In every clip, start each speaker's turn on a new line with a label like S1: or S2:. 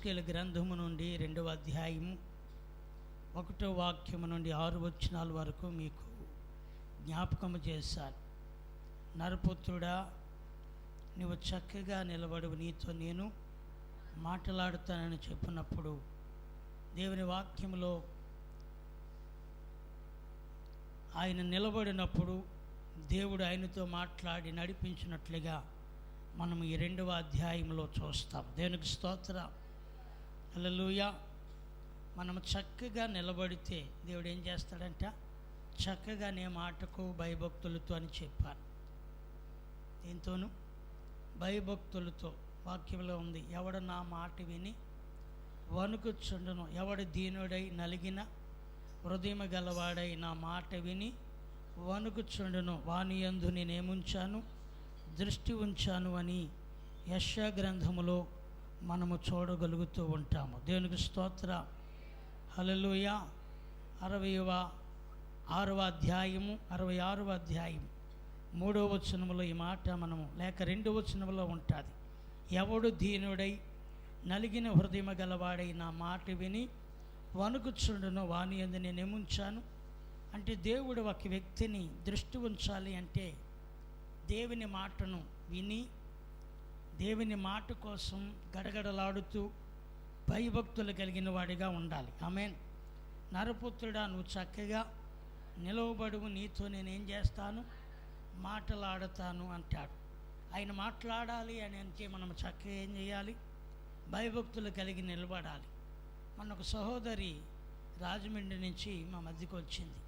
S1: యెహెజ్కేలు గ్రంథము నుండి 2వ అధ్యాయము 1వ వాక్యము నుండి 6 వచనాల వరకు మీకు జ్ఞాపకము చేశాను. నరపుత్రుడా, నువ్వు చక్కగా నిలబడు, నీతో నేను మాట్లాడుతానని చెప్పినప్పుడు దేవుని వాక్యములో ఆయన నిలబడినప్పుడు దేవుడు ఆయనతో మాట్లాడి నడిపించినట్లుగా మనం ఈ 2వ అధ్యాయంలో చూస్తాం. దేవునికి స్తోత్రం, హల్లెలూయా. మనం చక్కగా నిలబడితే దేవుడు ఏం చేస్తాడంట? చక్కగా నే మాటకు భయభక్తులతో అని చెప్పాను. దీంతోనూ భయభక్తులతో వాక్యంలో ఉంది, ఎవడు నా మాట విని వణుకుచుండును, ఎవడు దీనుడై నలిగిన హృదయం గలవాడై నా మాట విని వణుకుచుండును, వాని యందు నేనేముంచాను? దృష్టి ఉంచాను అని యెషయా గ్రంథములో మనము చూడగలుగుతూ ఉంటాము. దేవునికి స్తోత్రం, హల్లెలూయా. 66వ అధ్యాయము 3వ వచనములో ఈ మాట మనము, లేక 2వ వచనములో ఉంటుంది, ఎవడు దీనుడై నలిగిన హృదయం గలవాడై నా మాట విని వణుకుచుండును, వాని యందు నేనేముంచాను. అంటే దేవుడు ఒక వ్యక్తిని దృష్టి ఉంచాలి అంటే దేవుని మాటను విని దేవుని మాట కోసం గడగడలాడుతూ భయభక్తులు కలిగిన వాడిగా ఉండాలి. ఆమేన్. నరపుత్రుడా, నువ్వు చక్కగా నిలవబడువు, నీతో నేనేం చేస్తాను? మాటలాడతాను అంటాడు. ఆయన మాట్లాడాలి అని అంటే మనం చక్కగా ఏం చేయాలి? భయభక్తులు కలిగి నిలబడాలి. మన ఒక సహోదరి రాజమండ్రి నుంచి మా మధ్యకు వచ్చింది.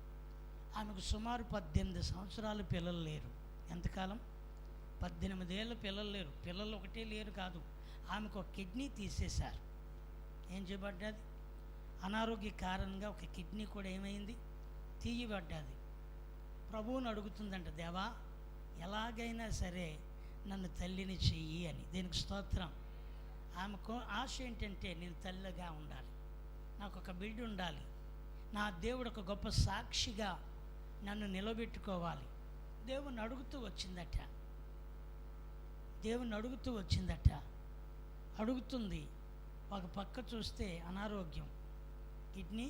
S1: ఆమెకు సుమారు 18 సంవత్సరాలు పిల్లలు లేరు. ఎంతకాలం? 18 ఏళ్ళ పిల్లలు లేరు. పిల్లలు ఒకటే లేరు కాదు, ఆమెకు ఒక కిడ్నీ తీసేశారు. ఏం చేయబడ్డది? అనారోగ్య కారణంగా ఒక కిడ్నీ కూడా ఏమైంది? తీయబడ్డది. ప్రభువుని అడుగుతుందంట, దేవా ఎలాగైనా సరే నన్ను తల్లిని చెయ్యి అని. దీనికి స్తోత్రం. ఆమెకు ఆశ ఏంటంటే, నేను తల్లిగా ఉండాలి, నాకు ఒక బిడ్డ ఉండాలి, నా దేవుడు ఒక గొప్ప సాక్షిగా నన్ను నిలబెట్టుకోవాలి. దేవుని అడుగుతూ వచ్చిందట. అడుగుతుంది. ఒక పక్క చూస్తే అనారోగ్యం, కిడ్నీ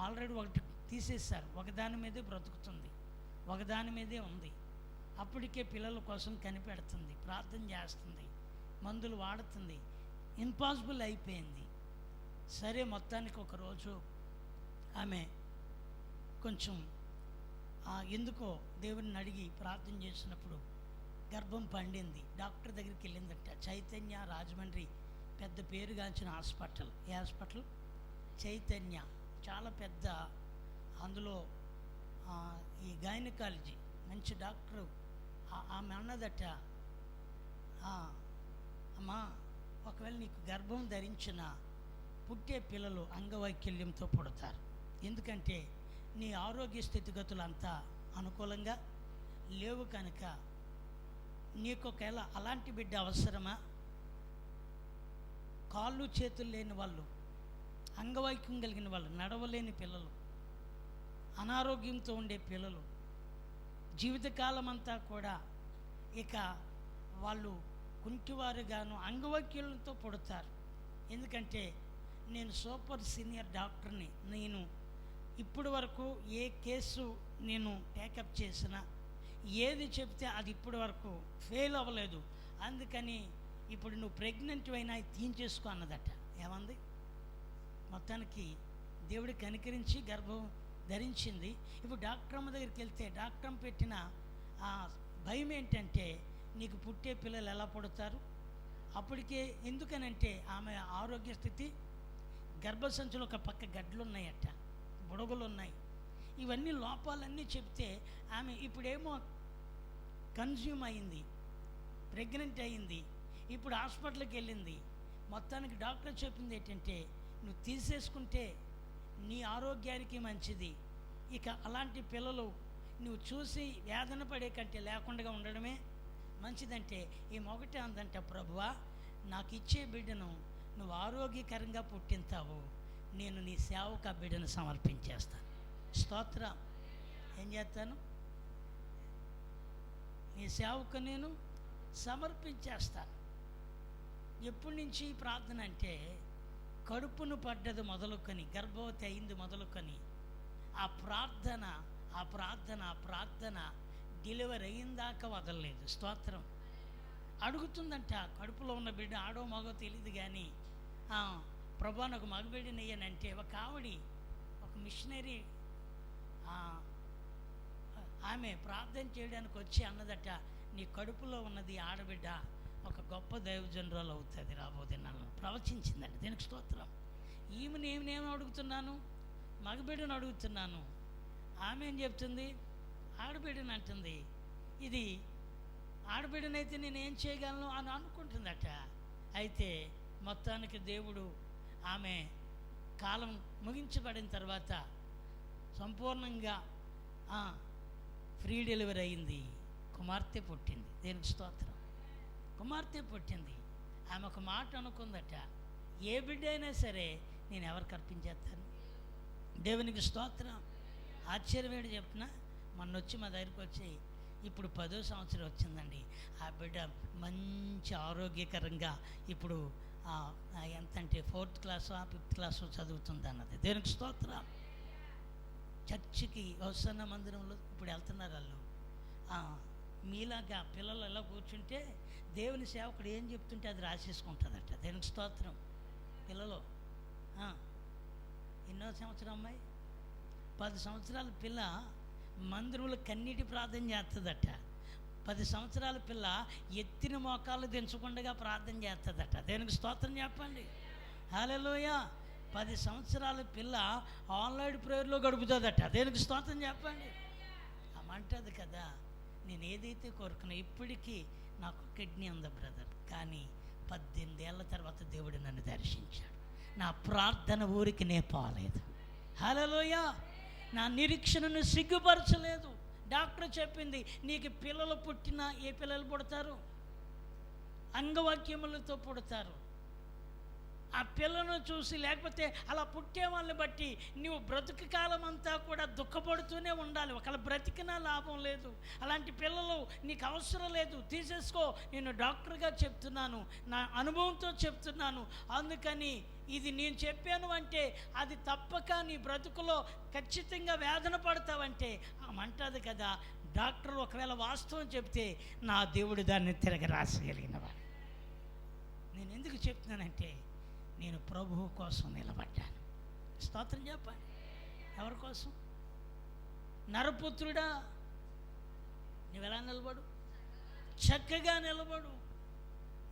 S1: ఆల్రెడీ ఒకటి తీసేశారు, ఒకదాని మీదే బ్రతుకుతుంది, ఒకదాని మీదే ఉంది. అప్పటికే పిల్లల కోసం కనిపెడుతుంది, ప్రార్థన చేస్తుంది, మందులు వాడుతుంది, ఇంపాసిబుల్ అయిపోయింది. సరే, మొత్తానికి ఒకరోజు ఆమె కొంచెం ఎందుకో దేవుని అడిగి ప్రార్థన చేసినప్పుడు గర్భం పండింది. డాక్టర్ దగ్గరికి వెళ్ళిందట. చైతన్య, రాజమండ్రి, పెద్ద పేరుగాంచిన హాస్పిటల్. ఏ హాస్పిటల్? చైతన్య. చాలా పెద్ద. అందులో ఈ గైనకాలజీ మంచి డాక్టరు. ఆమె అన్నదట, అమ్మా, ఒకవేళ నీకు గర్భం ధరించిన పుట్టే పిల్లలు అంగవైకల్యంతో పుడతారు. ఎందుకంటే నీ ఆరోగ్య స్థితిగతులు అంతా అనుకూలంగా లేవు కనుక నీకు ఒకవేళ అలాంటి బిడ్డ అవసరమా? కాళ్ళు చేతులు లేని వాళ్ళు, అంగవైకల్యం కలిగిన వాళ్ళు, నడవలేని పిల్లలు, అనారోగ్యంతో ఉండే పిల్లలు జీవితకాలం అంతా కూడా ఇక వాళ్ళు కుంటివారుగాను అంగవైకల్యంతో పుడతారు. ఎందుకంటే నేను సూపర్ సీనియర్ డాక్టర్ని, నేను ఇప్పటి వరకు ఏ కేసు నేను టేకప్ చేసినా, ఏది చెప్తే అది ఇప్పటి వరకు ఫెయిల్ అవ్వలేదు, అందుకని ఇప్పుడు నువ్వు ప్రెగ్నెంట్ అయినా తీయించేసుకో అన్నదట. ఏమంది? మొత్తానికి దేవుడు కనికరించి గర్భం ధరించింది. ఇప్పుడు డాక్టర్ అమ్మ దగ్గరికి వెళ్తే డాక్టర్ పెట్టిన భయం ఏంటంటే, నీకు పుట్టే పిల్లలు ఎలా పుడతారు? అప్పటికే ఎందుకనంటే ఆమె ఆరోగ్య స్థితి, గర్భసంచులు ఒక పక్క గడ్డలు ఉన్నాయట, బుడగలు ఉన్నాయి, ఇవన్నీ లోపాలన్నీ చెప్తే ఆమె ఇప్పుడేమో కన్జ్యూమ్ అయింది, ప్రెగ్నెంట్ అయింది, ఇప్పుడు హాస్పిటల్కి వెళ్ళింది. మొత్తానికి డాక్టర్ చెప్పింది ఏంటంటే, నువ్వు తీసేసుకుంటే నీ ఆరోగ్యానికి మంచిది, ఇక అలాంటి పిల్లలు నువ్వు చూసి వేదన పడే కంటే లేకుండా ఉండడమే మంచిదంటే, ఈ మొగటే అందంట, ప్రభువా నాకు ఇచ్చే బిడ్డను నువ్వు ఆరోగ్యకరంగా పుట్టింతావు, నేను నీ సేవకు ఆ బిడ్డను సమర్పించేస్తాను. స్తోత్రం. ఏం చేస్తాను? నీ సేవకు నేను సమర్పించేస్తాను. ఎప్పటి నుంచి ప్రార్థన అంటే కడుపును పడ్డది మొదలుకొని, గర్భవతి అయింది మొదలుకొని ఆ ప్రార్థన డెలివరీ అయిందాకా వదలలేదు. స్తోత్రం. అడుగుతుందంట, కడుపులో ఉన్న బిడ్డ ఆడో మగో తెలియదు కానీ ప్రభా నాకు మగబిడ్డనయ్యానంటే ఒక ఆవిడి, ఒక మిషనరీ ఆమె ప్రార్థన చేయడానికి వచ్చి అన్నదట, నీ కడుపులో ఉన్నది ఆడబిడ్డ ఒక గొప్ప దైవజనురాలు అవుతుంది రాబోదే నన్ను ప్రవచించిందండి. దీనికి స్తోత్రం. నేనేమి అడుగుతున్నాను? మగబిడ్డను అడుగుతున్నాను. ఆమె ఏం చెప్తుంది? ఆడబిడ్డని అంటుంది. ఇది ఆడబిడ్డనైతే నేనేం చేయగలను అని అనుకుంటుందట. అయితే మొత్తానికి దేవుడు ఆమె కాలం ముగించబడిన తర్వాత సంపూర్ణంగా ఫ్రీ డెలివరీ అయింది. కుమార్తె పుట్టింది. దేనికి స్తోత్రం. కుమార్తె పుట్టింది. ఆమె ఒక మాట అనుకుందట, ఏ బిడ్డ అయినా సరే నేను ఎవరికి అర్పించేస్తాను? దేవునికి స్తోత్రం. ఆశ్చర్యమేడు చెప్తున్నా, మొన్నొచ్చి మా దగ్గరికి వచ్చి ఇప్పుడు 10వ సంవత్సరం వచ్చిందండి. ఆ బిడ్డ మంచి ఆరోగ్యకరంగా ఇప్పుడు ఎంతంటే 4th క్లాసు 5th క్లాసు చదువుతుంది అన్నది. దేవునికి స్తోత్రం. చర్చికి వస్తున్న మందిరంలో ఇప్పుడు వెళ్తున్నారు వాళ్ళు. మీలాగా పిల్లలు ఎలా కూర్చుంటే దేవుని సేవకుడు ఏం చెప్తుంటే అది రాసేసుకుంటుందట. దేవునికి స్తోత్రం. పిల్లలు ఎన్నో సంవత్సరం అమ్మాయి? 10 సంవత్సరాల పిల్ల మందిరంలో కన్నీటి ప్రార్థన చేస్తుందట. 10 సంవత్సరాల పిల్ల ఎత్తిన మోకాళ్ళు దించకుండా ప్రార్థన చేస్తుందట. దేనికి స్తోత్రం చెప్పండి. హల్లెలూయా. 10 సంవత్సరాల పిల్ల ఆన్లైన్ ప్రేయర్లో గడుపుతుందట. దేనికి స్తోత్రం చెప్పండి. అమంటది కదా, నేను ఏదైతే కోరుకున్నా ఇప్పటికీ నాకు కిడ్నీ ఉంది బ్రదర్, కానీ 18 ఏళ్ళ తర్వాత దేవుడు నన్ను దర్శించాడు. నా ప్రార్థన ఊరికి నే పోలేదు. హల్లెలూయా. నా నిరీక్షణను సిగ్గుపరచలేదు. డాక్టర్ చెప్పింది, నీకు పిల్లలు పుట్టినా ఏ పిల్లలు పుడతారు? అంగవాక్యములతో పుడతారు. ఆ పిల్లను చూసి లేకపోతే అలా పుట్టే వాళ్ళని బట్టి నువ్వు బ్రతుకు కాలం అంతా కూడా దుఃఖపడుతూనే ఉండాలి. ఒకవేళ బ్రతికినా లాభం లేదు. అలాంటి పిల్లలు నీకు అవసరం లేదు, తీసేసుకో. నేను డాక్టర్గా చెప్తున్నాను, నా అనుభవంతో చెప్తున్నాను. అందుకని ఇది నేను చెప్పాను అంటే అది తప్పక నీ బ్రతుకులో ఖచ్చితంగా వేదన పడతావంటే ఆమంటది కదా, డాక్టర్ ఒకవేళ వాస్తవం చెప్తే నా దేవుడు దాన్ని తిరగ రాసేయగలిగినవాడు. నేను ఎందుకు చెప్తున్నానంటే నేను ప్రభువు కోసం నిలబడ్డాను. స్తోత్రం చెప్పండి. ఎవరి కోసం? నరపుత్రుడా, నువ్వెలా నిలబడు? చక్కగా నిలబడు.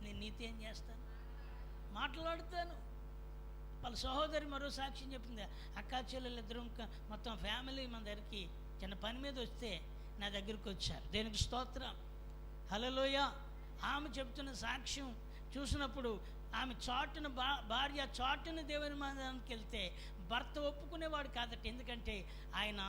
S1: నేను నీతో ఏం చేస్తాను? మాట్లాడుతాను. వాళ్ళ సహోదరి మరో సాక్ష్యం చెప్పింది. అక్కా చెల్లెలు ఇద్దరు మొత్తం ఫ్యామిలీ మన దగ్గరికి చిన్న పని మీద వస్తే నా దగ్గరికి వచ్చారు. దేనికి స్తోత్రం. హల్లెలూయా. ఆమె చెప్తున్న సాక్ష్యం చూసినప్పుడు ఆమె చాటున భార్య చాటున దేవుని మందిరానికి వెళ్తే భర్త ఒప్పుకునేవాడు కాదట. ఎందుకంటే ఆయన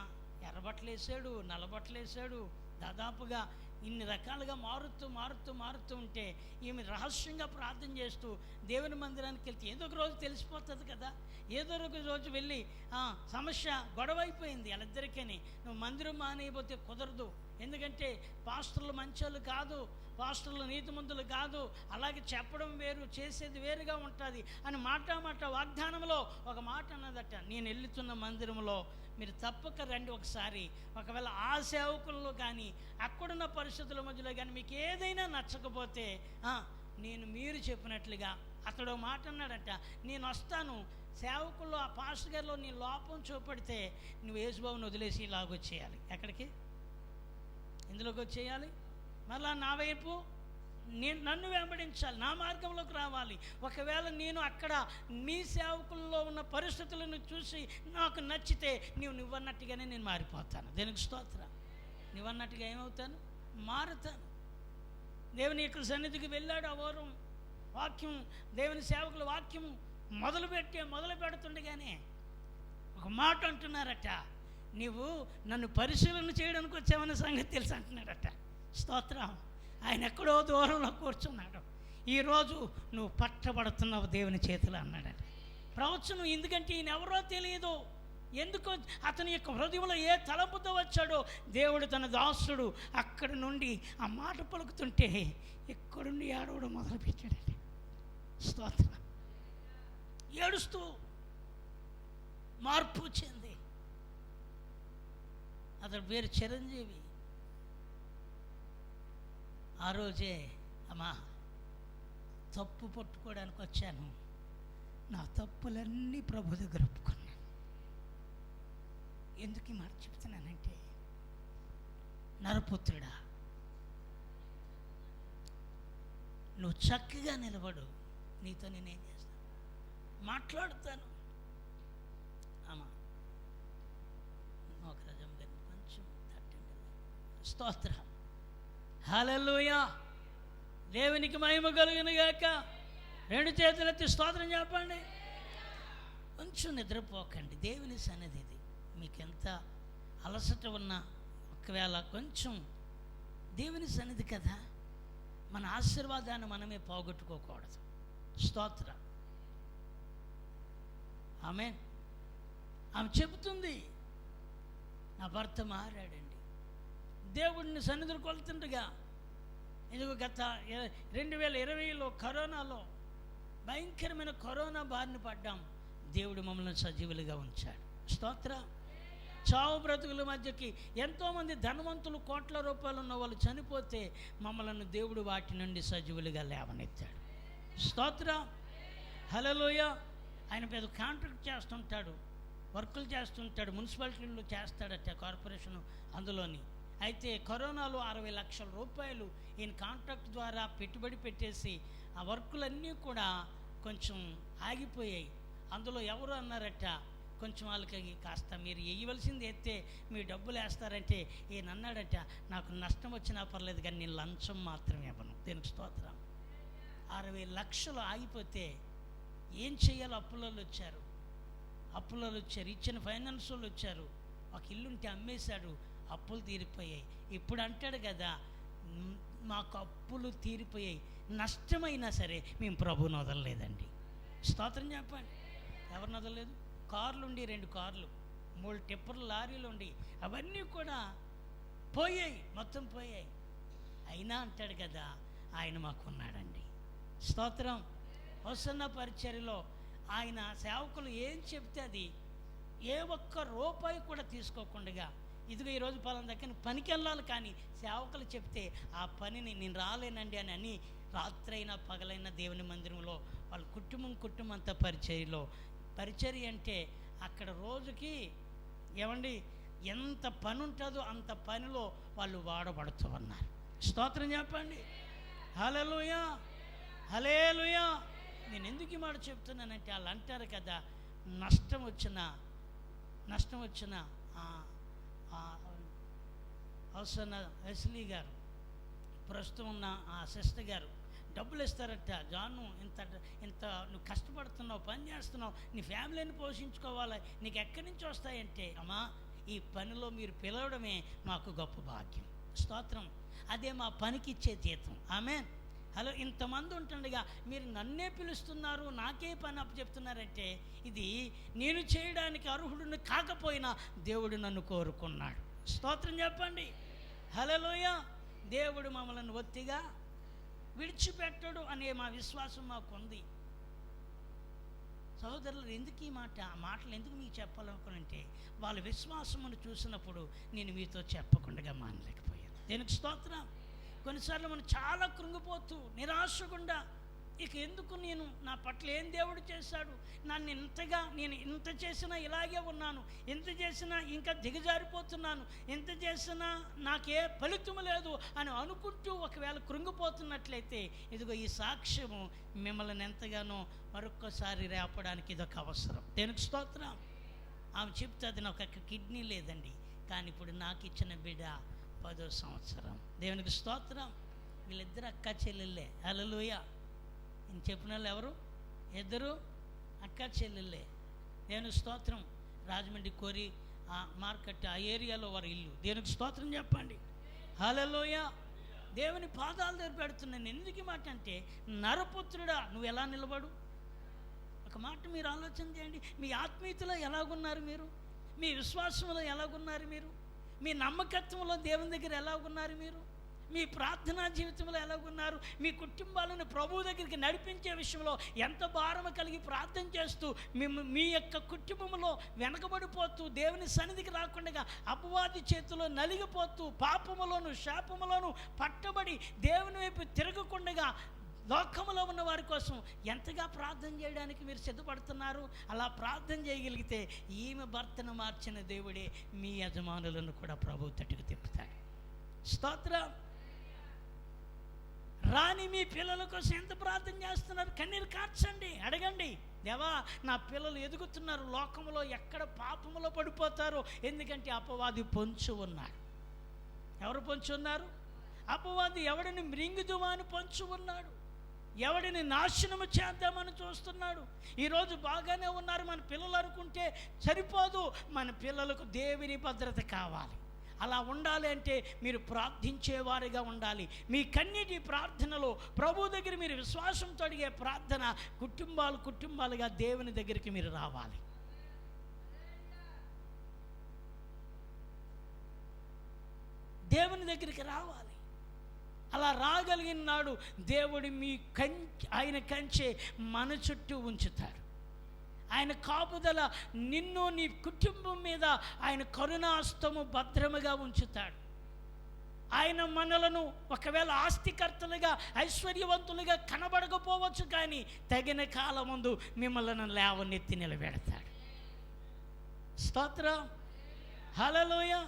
S1: ఎర్రబట్టలేసాడు, నల్లబట్టలేసాడు, దాదాపుగా ఇన్ని రకాలుగా మారుతూ ఉంటే ఈమె రహస్యంగా ప్రార్థన చేస్తూ దేవుని మందిరానికి వెళ్తే ఏదో ఒక రోజు తెలిసిపోతుంది కదా. ఏదో ఒక రోజు వెళ్ళి సమస్య గొడవ అయిపోయింది వాళ్ళిద్దరికీ. నువ్వు మందిరం మానేయబోతే కుదరదు, ఎందుకంటే పాస్టర్లు మంచోళ్ళు కాదు, పాస్టర్లు నీతిమంతులు కాదు, అలాగే చెప్పడం వేరు చేసేది వేరుగా ఉంటుంది అని మాట వాగ్దానంలో ఒక మాట అన్నదట, నేను వెళ్తున్న మందిరంలో మీరు తప్పక రండి ఒకసారి. ఒకవేళ ఆ సేవకుల్లో కానీ అక్కడున్న పరిస్థితుల మధ్యలో కానీ మీకు ఏదైనా నచ్చకపోతే నేను మీరు చెప్పినట్లుగా అతడు మాట అన్నాడట, నేను వస్తాను, సేవకుల్లో ఆ పాస్టర్ గారిలో నీ లోపం చూపడితే నువ్వు యేసుబాబుని వదిలేసి ఇలాగొచ్చేయాలి. ఎక్కడికి? ఇందులోకి వచ్చేయాలి. మళ్ళా నా వైపు నన్ను వెంబడించాలి, నా మార్గంలోకి రావాలి. ఒకవేళ నేను అక్కడ మీ సేవకుల్లో ఉన్న పరిస్థితులను చూసి నాకు నచ్చితే నువ్వన్నట్టుగానే నేను మారిపోతాను. దేనికి స్తోత్రం. నువ్వన్నట్టుగా ఏమవుతాను? మారుతాను. దేవుని యొక్క సన్నిధికి వెళ్ళాడు. ఆ వారం వాక్యం, దేవుని సేవకుల వాక్యం మొదలు పెడుతుండగానే ఒక మాట అంటున్నారట, నీవు నన్ను పరిశీలన చేయడానికి వచ్చావన్న సంగతి తెలుసు అంటున్నాడట. స్తోత్రం. ఆయన ఎక్కడో దూరంలో కూర్చున్నాడు. ఈరోజు నువ్వు పట్టబడుతున్నావు దేవుని చేతిలో అన్నాడట. ప్రవచనం. ఎందుకంటే ఈయన ఎవరో తెలియదు, ఎందుకో అతని యొక్క హృదయంలో ఏ తలంపుతో వచ్చాడో దేవుడు తన దాసుడు అక్కడి నుండి ఆ మాట పలుకుతుంటే ఎక్కడుండి ఆడవడం మొదలుపెట్టాడట. స్తోత్రం. ఏడుస్తూ మార్పు చెంది, అతడు పేరు చిరంజీవి. ఆ రోజే అమ్మా తప్పు పట్టుకోవడానికి వచ్చాను, నా తప్పులన్నీ ప్రభు దగ్గర ఒప్పుకున్నాను. ఎందుకు ఈ మాట చెప్తున్నానంటే, నరపుత్రుడా, నువ్వు చక్కగా నిలబడు, నీతో నేనేం చేస్తాను, మాట్లాడుతాను. అమ్మా ఒక రజం గారిని కొంచెం తట్టండి. స్తోత్రం. హల్లెలూయా. దేవునికి మహిమ కలుగును గాక. రెండు చేతులెత్తి స్తోత్రం చెప్పండి. కొంచెం నిద్రపోకండి. దేవుని సన్నిధి ఇది. మీకు ఎంత అలసట ఉన్నా ఒకవేళ కొంచెం దేవుని సన్నిధి కదా, మన ఆశీర్వాదాన్ని మనమే పోగొట్టుకోకూడదు. స్తోత్రం. ఆమేన్. ఆమె చెబుతుంది, నా భర్త మారాడండి. దేవుడిని సన్నిధిని కొలుతుండగా, ఇదిగో గత 2020లో కరోనాలో భయంకరమైన కరోనా బారిన పడ్డాం. దేవుడు మమ్మల్ని సజీవులుగా ఉంచాడు. స్తోత్రం. చావు బ్రతుకుల మధ్యకి ఎంతోమంది ధనవంతులు, కోట్ల రూపాయలు ఉన్న వాళ్ళు చనిపోతే మమ్మల్ని దేవుడు వాటి నుండి సజీవులుగా లేవనెత్తాడు. స్తోత్రం. హల్లెలూయా. ఆయన పెద్ద కాంట్రాక్ట్ చేస్తుంటాడు, వర్కులు చేస్తుంటాడు, మున్సిపాలిటీలో చేస్తాడట, కార్పొరేషన్ అందులోని. అయితే కరోనాలో 60 లక్షల రూపాయలు ఈయన కాంట్రాక్ట్ ద్వారా పెట్టుబడి పెట్టేసి ఆ వర్కులన్నీ కూడా కొంచెం ఆగిపోయాయి. అందులో ఎవరు అన్నారట, కొంచెం వాళ్ళకి కాస్త మీరు వేయవలసింది ఎత్తే మీ డబ్బులు వేస్తారంటే ఈయన అన్నాడట, నాకు నష్టం వచ్చినా పర్లేదు కానీ నేను లంచం మాత్రమే ఇవ్వను. దీనికి స్తోత్రం. 60 లక్షలు ఆగిపోతే ఏం చేయాలో అప్పులలో వచ్చారు, ఇచ్చిన ఫైనాన్స్ వాళ్ళు వచ్చారు. ఒక ఇల్లుంటే అమ్మేశాడు, అప్పులు తీరిపోయాయి. ఇప్పుడు అంటాడు కదా, మాకు అప్పులు తీరిపోయాయి, నష్టమైనా సరే మేము ప్రభువుని వదలలేదండి. స్తోత్రం చెప్పండి. ఎవరిని వదలలేదు? కార్లు ఉండి 2 కార్లు, 3 టిప్పర్లు, లారీలు ఉండి అవన్నీ కూడా పోయాయి, మొత్తం పోయాయి. అయినా అంటాడు కదా, ఆయన మాకున్నాడండి. స్తోత్రం. వస్తున్న పరిచర్యలో ఆయన సేవకులు ఏం చెప్తే అది ఏ ఒక్క రూపాయి కూడా తీసుకోకుండా, ఇదిగో ఈరోజు పలానా దగ్గర పనికి వెళ్ళాలి కానీ సేవకులు చెప్తే ఆ పనిని నేను రాలేనండి అని రాత్రైనా పగలైనా దేవుని మందిరంలో వాళ్ళ కుటుంబం అంతా పరిచర్య అంటే అక్కడ రోజుకి ఏమండి ఎంత పని ఉంటుందో అంత పనిలో వాళ్ళు వాడబడుతూ ఉన్నారు. స్తోత్రం చెప్పండి. హల్లెలూయా, హల్లెలూయా. నేను ఎందుకు ఈ మాట చెప్తున్నానంటే, వాళ్ళు అంటారు కదా, నష్టం వచ్చిన అవసరం వెస్లీ గారు, ప్రస్తుతం ఉన్న ఆ సిస్టర్ గారు డబ్బులు ఇస్తారట. జాను, ఇంత నువ్వు కష్టపడుతున్నావు, పని చేస్తున్నావు, నీ ఫ్యామిలీని పోషించుకోవాలి, నీకు ఎక్కడి నుంచి వస్తాయంటే, అమ్మా ఈ పనిలో మీరు పిలవడమే మాకు గొప్ప భాగ్యం. స్తోత్రం. అదే మా పనికి ఇచ్చే జీతం. ఆమేన్. హలో, ఇంతమంది ఉంటుండగా మీరు నన్నే పిలుస్తున్నారు, నాకే పని అప్పు చెప్తున్నారంటే, ఇది నేను చేయడానికి అర్హుడిని కాకపోయినా దేవుడు నన్ను కోరుకున్నాడు. స్తోత్రం చెప్పండి. హల్లెలూయా. దేవుడు మమ్మల్ని ఒత్తిగా విడిచిపెట్టడు అనే మా విశ్వాసం మాకుంది. సహోదరులు, ఎందుకు ఈ మాటలు ఎందుకు మీకు చెప్పాలనుకునంటే, వాళ్ళ విశ్వాసమును చూసినప్పుడు నేను మీతో చెప్పకుండా మానలేకపోయాను. దీనికి స్తోత్రం. కొన్నిసార్లు మనం చాలా కృంగిపోతూ నిరాశగుండా, ఇక ఎందుకు నేను, నా పట్ల ఏం దేవుడు చేశాడు, నేను ఇంత చేసినా ఇలాగే ఉన్నాను, ఎంత చేసినా ఇంకా దిగజారిపోతున్నాను, ఎంత చేసినా నాకే ఫలితం లేదు అని అనుకుంటూ ఒకవేళ కృంగిపోతున్నట్లయితే, ఇదిగో ఈ సాక్ష్యము మిమ్మల్ని ఎంతగానో మరొక్కసారి రేపడానికి ఇదొక అవసరం. దేనికి స్తోత్రం. ఆమె చెప్తుంది, నాకు ఒక కిడ్నీ లేదండి, కానీ ఇప్పుడు నాకు ఇచ్చిన బిడ్డ 10వ సంవత్సరం. దేవునికి స్తోత్రం. వీళ్ళిద్దరు అక్క చెల్లెళ్ళే. హల్లెలూయా. నేను చెప్పిన వాళ్ళు ఎవరు? ఇద్దరు అక్క చెల్లెళ్ళే. దేవునికి స్తోత్రం. రాజమండ్రి కోరి ఆ మార్కెట్ ఆ ఏరియాలో వారి ఇల్లు. దేవునికి స్తోత్రం చెప్పండి. హల్లెలూయా. దేవుని పాదాల దగ్గర పెడుతున్నాను. ఎందుకు ఈ మాట అంటే, నరపుత్రుడా నువ్వు ఎలా నిలబడు? ఒక మాట మీరు ఆలోచన చేయండి. మీ ఆత్మీయతలో ఎలాగున్నారు మీరు? మీ విశ్వాసంలో ఎలాగున్నారు మీరు? మీ నమ్మకత్వంలో దేవుని దగ్గర ఎలాగున్నారు మీరు? మీ ప్రార్థనా జీవితంలో ఎలాగున్నారు? మీ కుటుంబాలను ప్రభువు దగ్గరికి నడిపించే విషయంలో ఎంత భారము కలిగి ప్రార్థన చేస్తూ మీ యొక్క కుటుంబంలో వెనకబడిపోతూ దేవుని సన్నిధికి రాకుండా అపవాది చేతిలో నలిగిపోతూ పాపములోను శాపములోను పట్టబడి దేవుని వైపు తిరగకుండా లోకములో ఉన్న వారి కోసం ఎంతగా ప్రార్థన చేయడానికి మీరు సిద్ధపడుతున్నారు? అలా ప్రార్థన చేయగలిగితే ఈమె భర్తను మార్చిన దేవుడే మీ యజమానులను కూడా ప్రభు తట్టుకు తిప్పుతాడు. స్తోత్రం. రాని మీ పిల్లల కోసం ఎంత ప్రార్థన చేస్తున్నారు? కన్నీరు కార్చండి, అడగండి, దేవా నా పిల్లలు ఎదుగుతున్నారు, లోకంలో ఎక్కడ పాపములో పడిపోతారో. ఎందుకంటే అపవాది పొంచి ఉన్నాడు. ఎవరు పొంచి ఉన్నారు? అపవాది ఎవడిని మృంగుదువా అని పొంచి ఉన్నాడు, ఎవడిని నాశనము చేద్దామని చూస్తున్నాడు. ఈరోజు బాగానే ఉన్నారు మన పిల్లలు అనుకుంటే సరిపోదు, మన పిల్లలకు దేవుని భద్రత కావాలి. అలా ఉండాలి అంటే మీరు ప్రార్థించేవారిగా ఉండాలి. మీ కన్నీటి ప్రార్థనలో ప్రభు దగ్గర మీరు విశ్వాసంతో అడిగే ప్రార్థన కుటుంబాలుగా దేవుని దగ్గరికి మీరు రావాలి. దేవుని దగ్గరికి రావాలి. అలా రాగలిగిన నాడు దేవుడు ఆయన కంచె మన చుట్టూ ఉంచుతాడు. ఆయన కాపుదల నిన్ను నీ కుటుంబం మీద ఆయన కరుణాస్తము భద్రముగా ఉంచుతాడు. ఆయన మనలను ఒకవేళ ఆస్తికర్తలుగా ఐశ్వర్యవంతులుగా కనబడకపోవచ్చు, కానీ తగిన కాలం ముందు మిమ్మల్ని లేవనెత్తి నిలబెడతాడు. స్తోత్రం. హల్లెలూయా.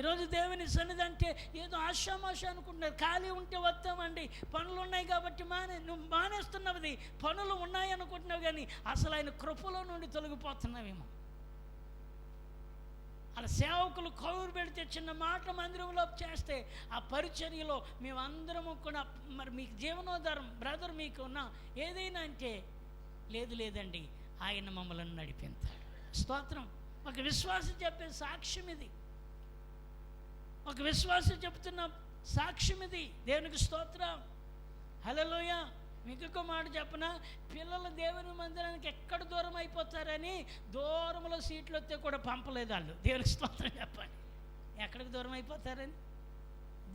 S1: ఈరోజు దేవుని సన్నిధి అంటే ఏదో ఆశామాష అనుకుంటున్నారు. ఖాళీ ఉంటే వస్తామండి, పనులు ఉన్నాయి కాబట్టి నువ్వు మానేస్తున్నది. పనులు ఉన్నాయి అనుకుంటున్నావు, కానీ అసలు ఆయన కృపలో నుండి తొలగిపోతున్నావేమో. అలా సేవకులు కౌరు పెడితే చిన్న మాట మందిరంలో చేస్తే ఆ పరిచర్యలో మేమందరము కూడా మరి మీకు జీవనోధారం బ్రదర్ మీకు ఉన్న ఏదైనా అంటే లేదండి ఆయన మమ్మల్ని నడిపిస్తాడు. స్తోత్రం. ఒక విశ్వాసం చెప్పే సాక్ష్యం ఇది, ఒక విశ్వాసం చెప్తున్న సాక్ష్యం ఇది. దేవునికి స్తోత్రం. హల్లెలూయా. మీకు ఒక మాట చెప్పనా, పిల్లలు దేవుని మందిరానికి ఎక్కడ దూరం అయిపోతారని దూరంలో సీట్లు వస్తే కూడా పంపలేదు వాళ్ళు. దేవునికి స్తోత్రం చెప్పండి. ఎక్కడికి దూరం అయిపోతారని?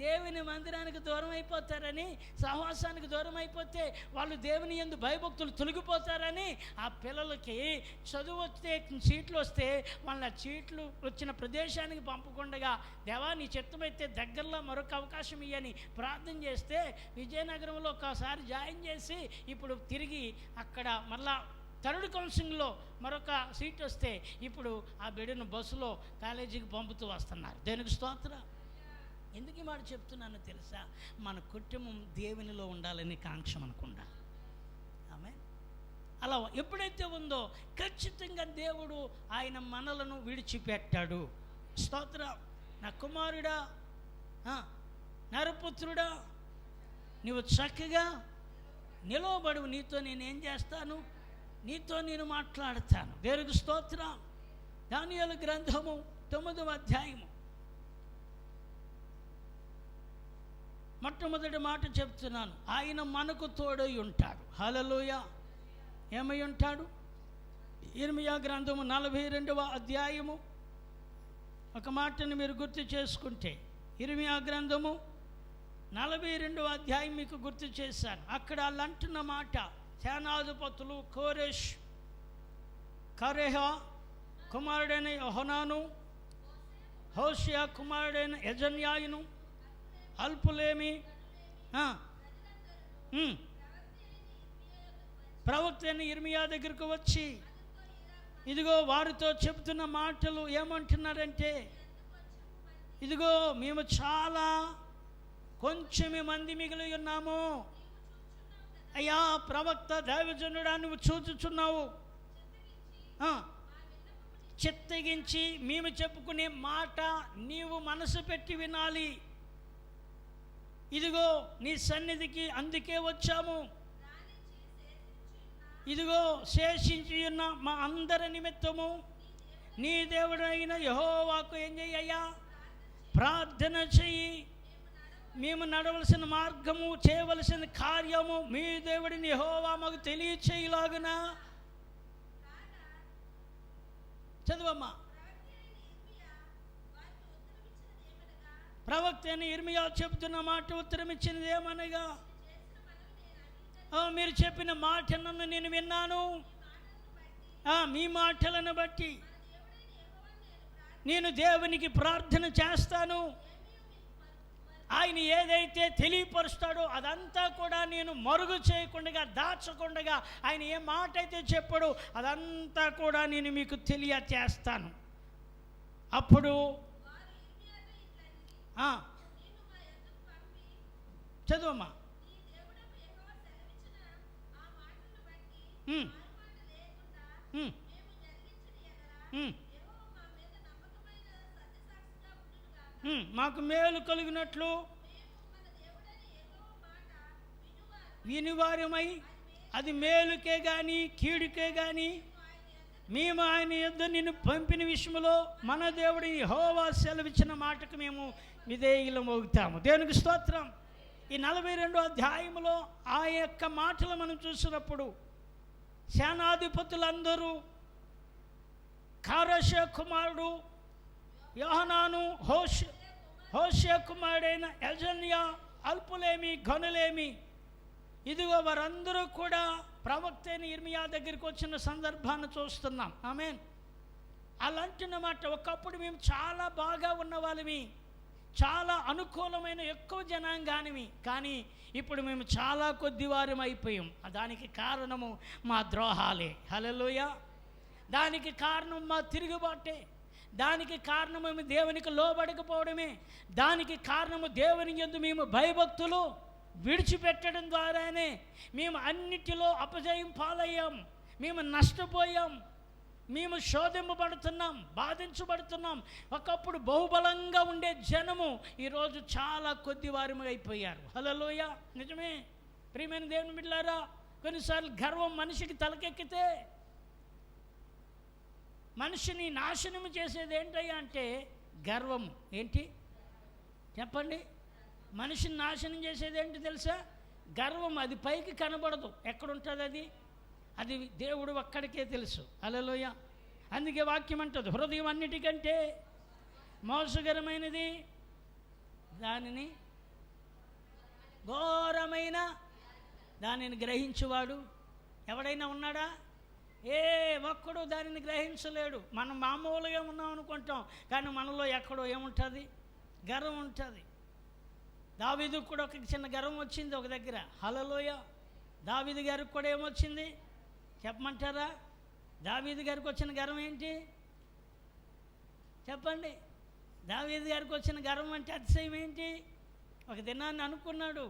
S1: దేవుని మందిరానికి దూరం అయిపోతారని, సహవాసానికి దూరం అయిపోతే వాళ్ళు దేవుని యందు భయభక్తులు తొలగిపోతారని ఆ పిల్లలకి చదువు వస్తే సీట్లు వస్తే వాళ్ళ సీట్లు వచ్చిన ప్రదేశానికి పంపకుండా దేవా నీ చిత్తమైతే దగ్గరలో మరొక అవకాశం ఇయ్యని ప్రార్థన చేస్తే విజయనగరంలో ఒకసారి జాయిన్ చేసి ఇప్పుడు తిరిగి అక్కడ మళ్ళా థర్డ్ కౌన్సిలింగ్లో మరొక సీట్ వస్తే ఇప్పుడు ఆ బిడ్డను బస్సులో కాలేజీకి పంపుతూ వస్తున్నారు. దేనికి స్తోత్రం. ఎందుకు ఈ మాట చెప్తున్నానో తెలుసా? మన కుటుంబం దేవునిలో ఉండాలని కాంక్ష మనకు ఉండాలి. ఆమె అలా ఎప్పుడైతే ఉందో ఖచ్చితంగా దేవుడు ఆయన మనలను విడిచిపెట్టాడు. స్తోత్రం. నా కుమారుడా, నరపుత్రుడా, నువ్వు చక్కగా నిలవబడు, నీతో నేనేం చేస్తాను, నీతో నేను మాట్లాడతాను. దేవునికి స్తోత్రం. దానియేలు గ్రంథము 9వ అధ్యాయము మొట్టమొదటి మాట చెప్తున్నాను. ఆయన మనకు తోడై ఉంటాడు. హల్లెలూయా. ఏమై ఉంటాడు? ఇర్మియా గ్రంథము 42వ అధ్యాయము ఒక మాటను మీరు గుర్తు చేసుకుంటే, ఇర్మియా గ్రంథము 42వ అధ్యాయం మీకు గుర్తు చేశాను. అక్కడ వాళ్ళు అంటున్న మాట, సేనాధిపతులు కోరెష్, కరేహా కుమారుడైన యోహనాను, హోషియా కుమారుడైన యజన్యాయును, అల్పులేమి ప్రవక్త అయిన ఇర్మియా దగ్గరకు వచ్చి ఇదిగో వారితో చెబుతున్న మాటలు ఏమంటున్నారంటే, ఇదిగో మేము చాలా కొంచెమే మంది మిగిలి ఉన్నాము. అయ్యా ప్రవక్త దైవజనుడా, నువ్వు చూచుచున్నావు, చిత్తగించి మేము చెప్పుకునే మాట నీవు మనసు పెట్టి వినాలి. ఇదిగో నీ సన్నిధికి అందుకే వచ్చాము. ఇదిగో శేషించి ఉన్న మా అందరి నిమిత్తము నీ దేవుడైన యెహోవాకు ఏం చెయ్యయ్యా, ప్రార్థన చెయ్యి. మేము నడవలసిన మార్గము, చేయవలసిన కార్యము మీ దేవుడిని యెహోవా మాకు తెలియచేయలాగునా. చదువమ్మా. ప్రవక్త అయిన ఇర్మియా చెబుతున్న మాట ఉత్తరం ఇచ్చినది ఏమనగా, మీరు చెప్పిన మాట నన్ను నేను విన్నాను. మీ మాటలను బట్టి నేను దేవునికి ప్రార్థన చేస్తాను. ఆయన ఏదైతే తెలియపరుస్తాడో అదంతా కూడా నేను మరుగు చేయకుండా, దాచకుండా, ఆయన ఏ మాట అయితే చెప్పాడో అదంతా కూడా నేను మీకు తెలియచేస్తాను. అప్పుడు చదువమ్మా. మాకు మేలు కలిగినట్లు వినివారమై, అది మేలుకే కానీ కీడుకే కానీ మేము ఆయన యొద్ద నిన్ను పంపిన విషయంలో మన దేవుడు యెహోవా సెలవిచ్చిన మాటకు మేము విధేయులమవుతాము. దేవునికి స్తోత్రం. ఈ 42వ అధ్యాయంలో ఆ యొక్క మాటలు మనం చూసినప్పుడు సేనాధిపతులందరూ, కారష కుమారుడు యోహనాను, హోషే కుమారుడైన ఎజన్యా, అల్పులేమి ఘనులేమి, ఇదిగో వారందరూ కూడా ప్రవక్త అయిన ఇర్మియా దగ్గరికి వచ్చిన సందర్భాన్ని చూస్తున్నాం. ఆమేన్. అలాంటినమాట. ఒకప్పుడు మేము చాలా బాగా ఉన్న వాళ్ళమి, చాలా అనుకూలమైన ఎక్కువ జనాంగానివి, కానీ ఇప్పుడు మేము చాలా కొద్ది వారం అయిపోయాం. దానికి కారణము మా ద్రోహాలే. హల్లెలూయా. దానికి కారణం మా తిరుగుబాటే. దానికి కారణం మేము దేవునికి లోబడకపోవడమే. దానికి కారణము దేవుని యందు మేము భయభక్తులు విడిచిపెట్టడం ద్వారానే మేము అన్నిటిలో అపజయం పాలయ్యాం. మేము నష్టపోయాం. మేము శోధింపబడుతున్నాం, బాధించబడుతున్నాం. ఒకప్పుడు బహుబలంగా ఉండే జనము ఈరోజు చాలా కొద్ది వారము అయిపోయారు. హల్లెలూయా. నిజమే ప్రియమైన దేవుని బిడ్డలారా, కొన్నిసార్లు గర్వం మనిషికి తలకెక్కితే మనిషిని నాశనం చేసేది ఏంటయ్యా అంటే గర్వము. ఏంటి చెప్పండి? మనిషిని నాశనం చేసేది ఏంటి తెలుసా? గర్వం. అది పైకి కనబడదు. ఎక్కడుంటుంది అది? అది దేవుడు ఒక్కడికే తెలుసు. హల్లెలూయ. అందుకే వాక్యం అంటుంది, హృదయం అన్నిటికంటే మోసకరమైనది, దానిని ఘోరమైన దానిని గ్రహించువాడు ఎవడైనా ఉన్నాడా? ఏ ఒక్కడు దానిని గ్రహించలేడు. మనం మామూలుగా ఉన్నాం అనుకుంటాం, కానీ మనలో ఎక్కడో ఏముంటుంది? గర్వం ఉంటుంది. దావీదుకు కూడా ఒక చిన్న గర్వం వచ్చింది ఒక దగ్గర. హల్లెలూయా. దావీదు గారికి కూడా ఏమొచ్చింది చెప్పమంటారా? దావీదు గారికి వచ్చిన గర్వం ఏంటి చెప్పండి? దావీదు గారికి వచ్చిన గర్వం అంటే అతిశయం ఏంటి? ఒక దినాన్ని అనుకున్నాడు,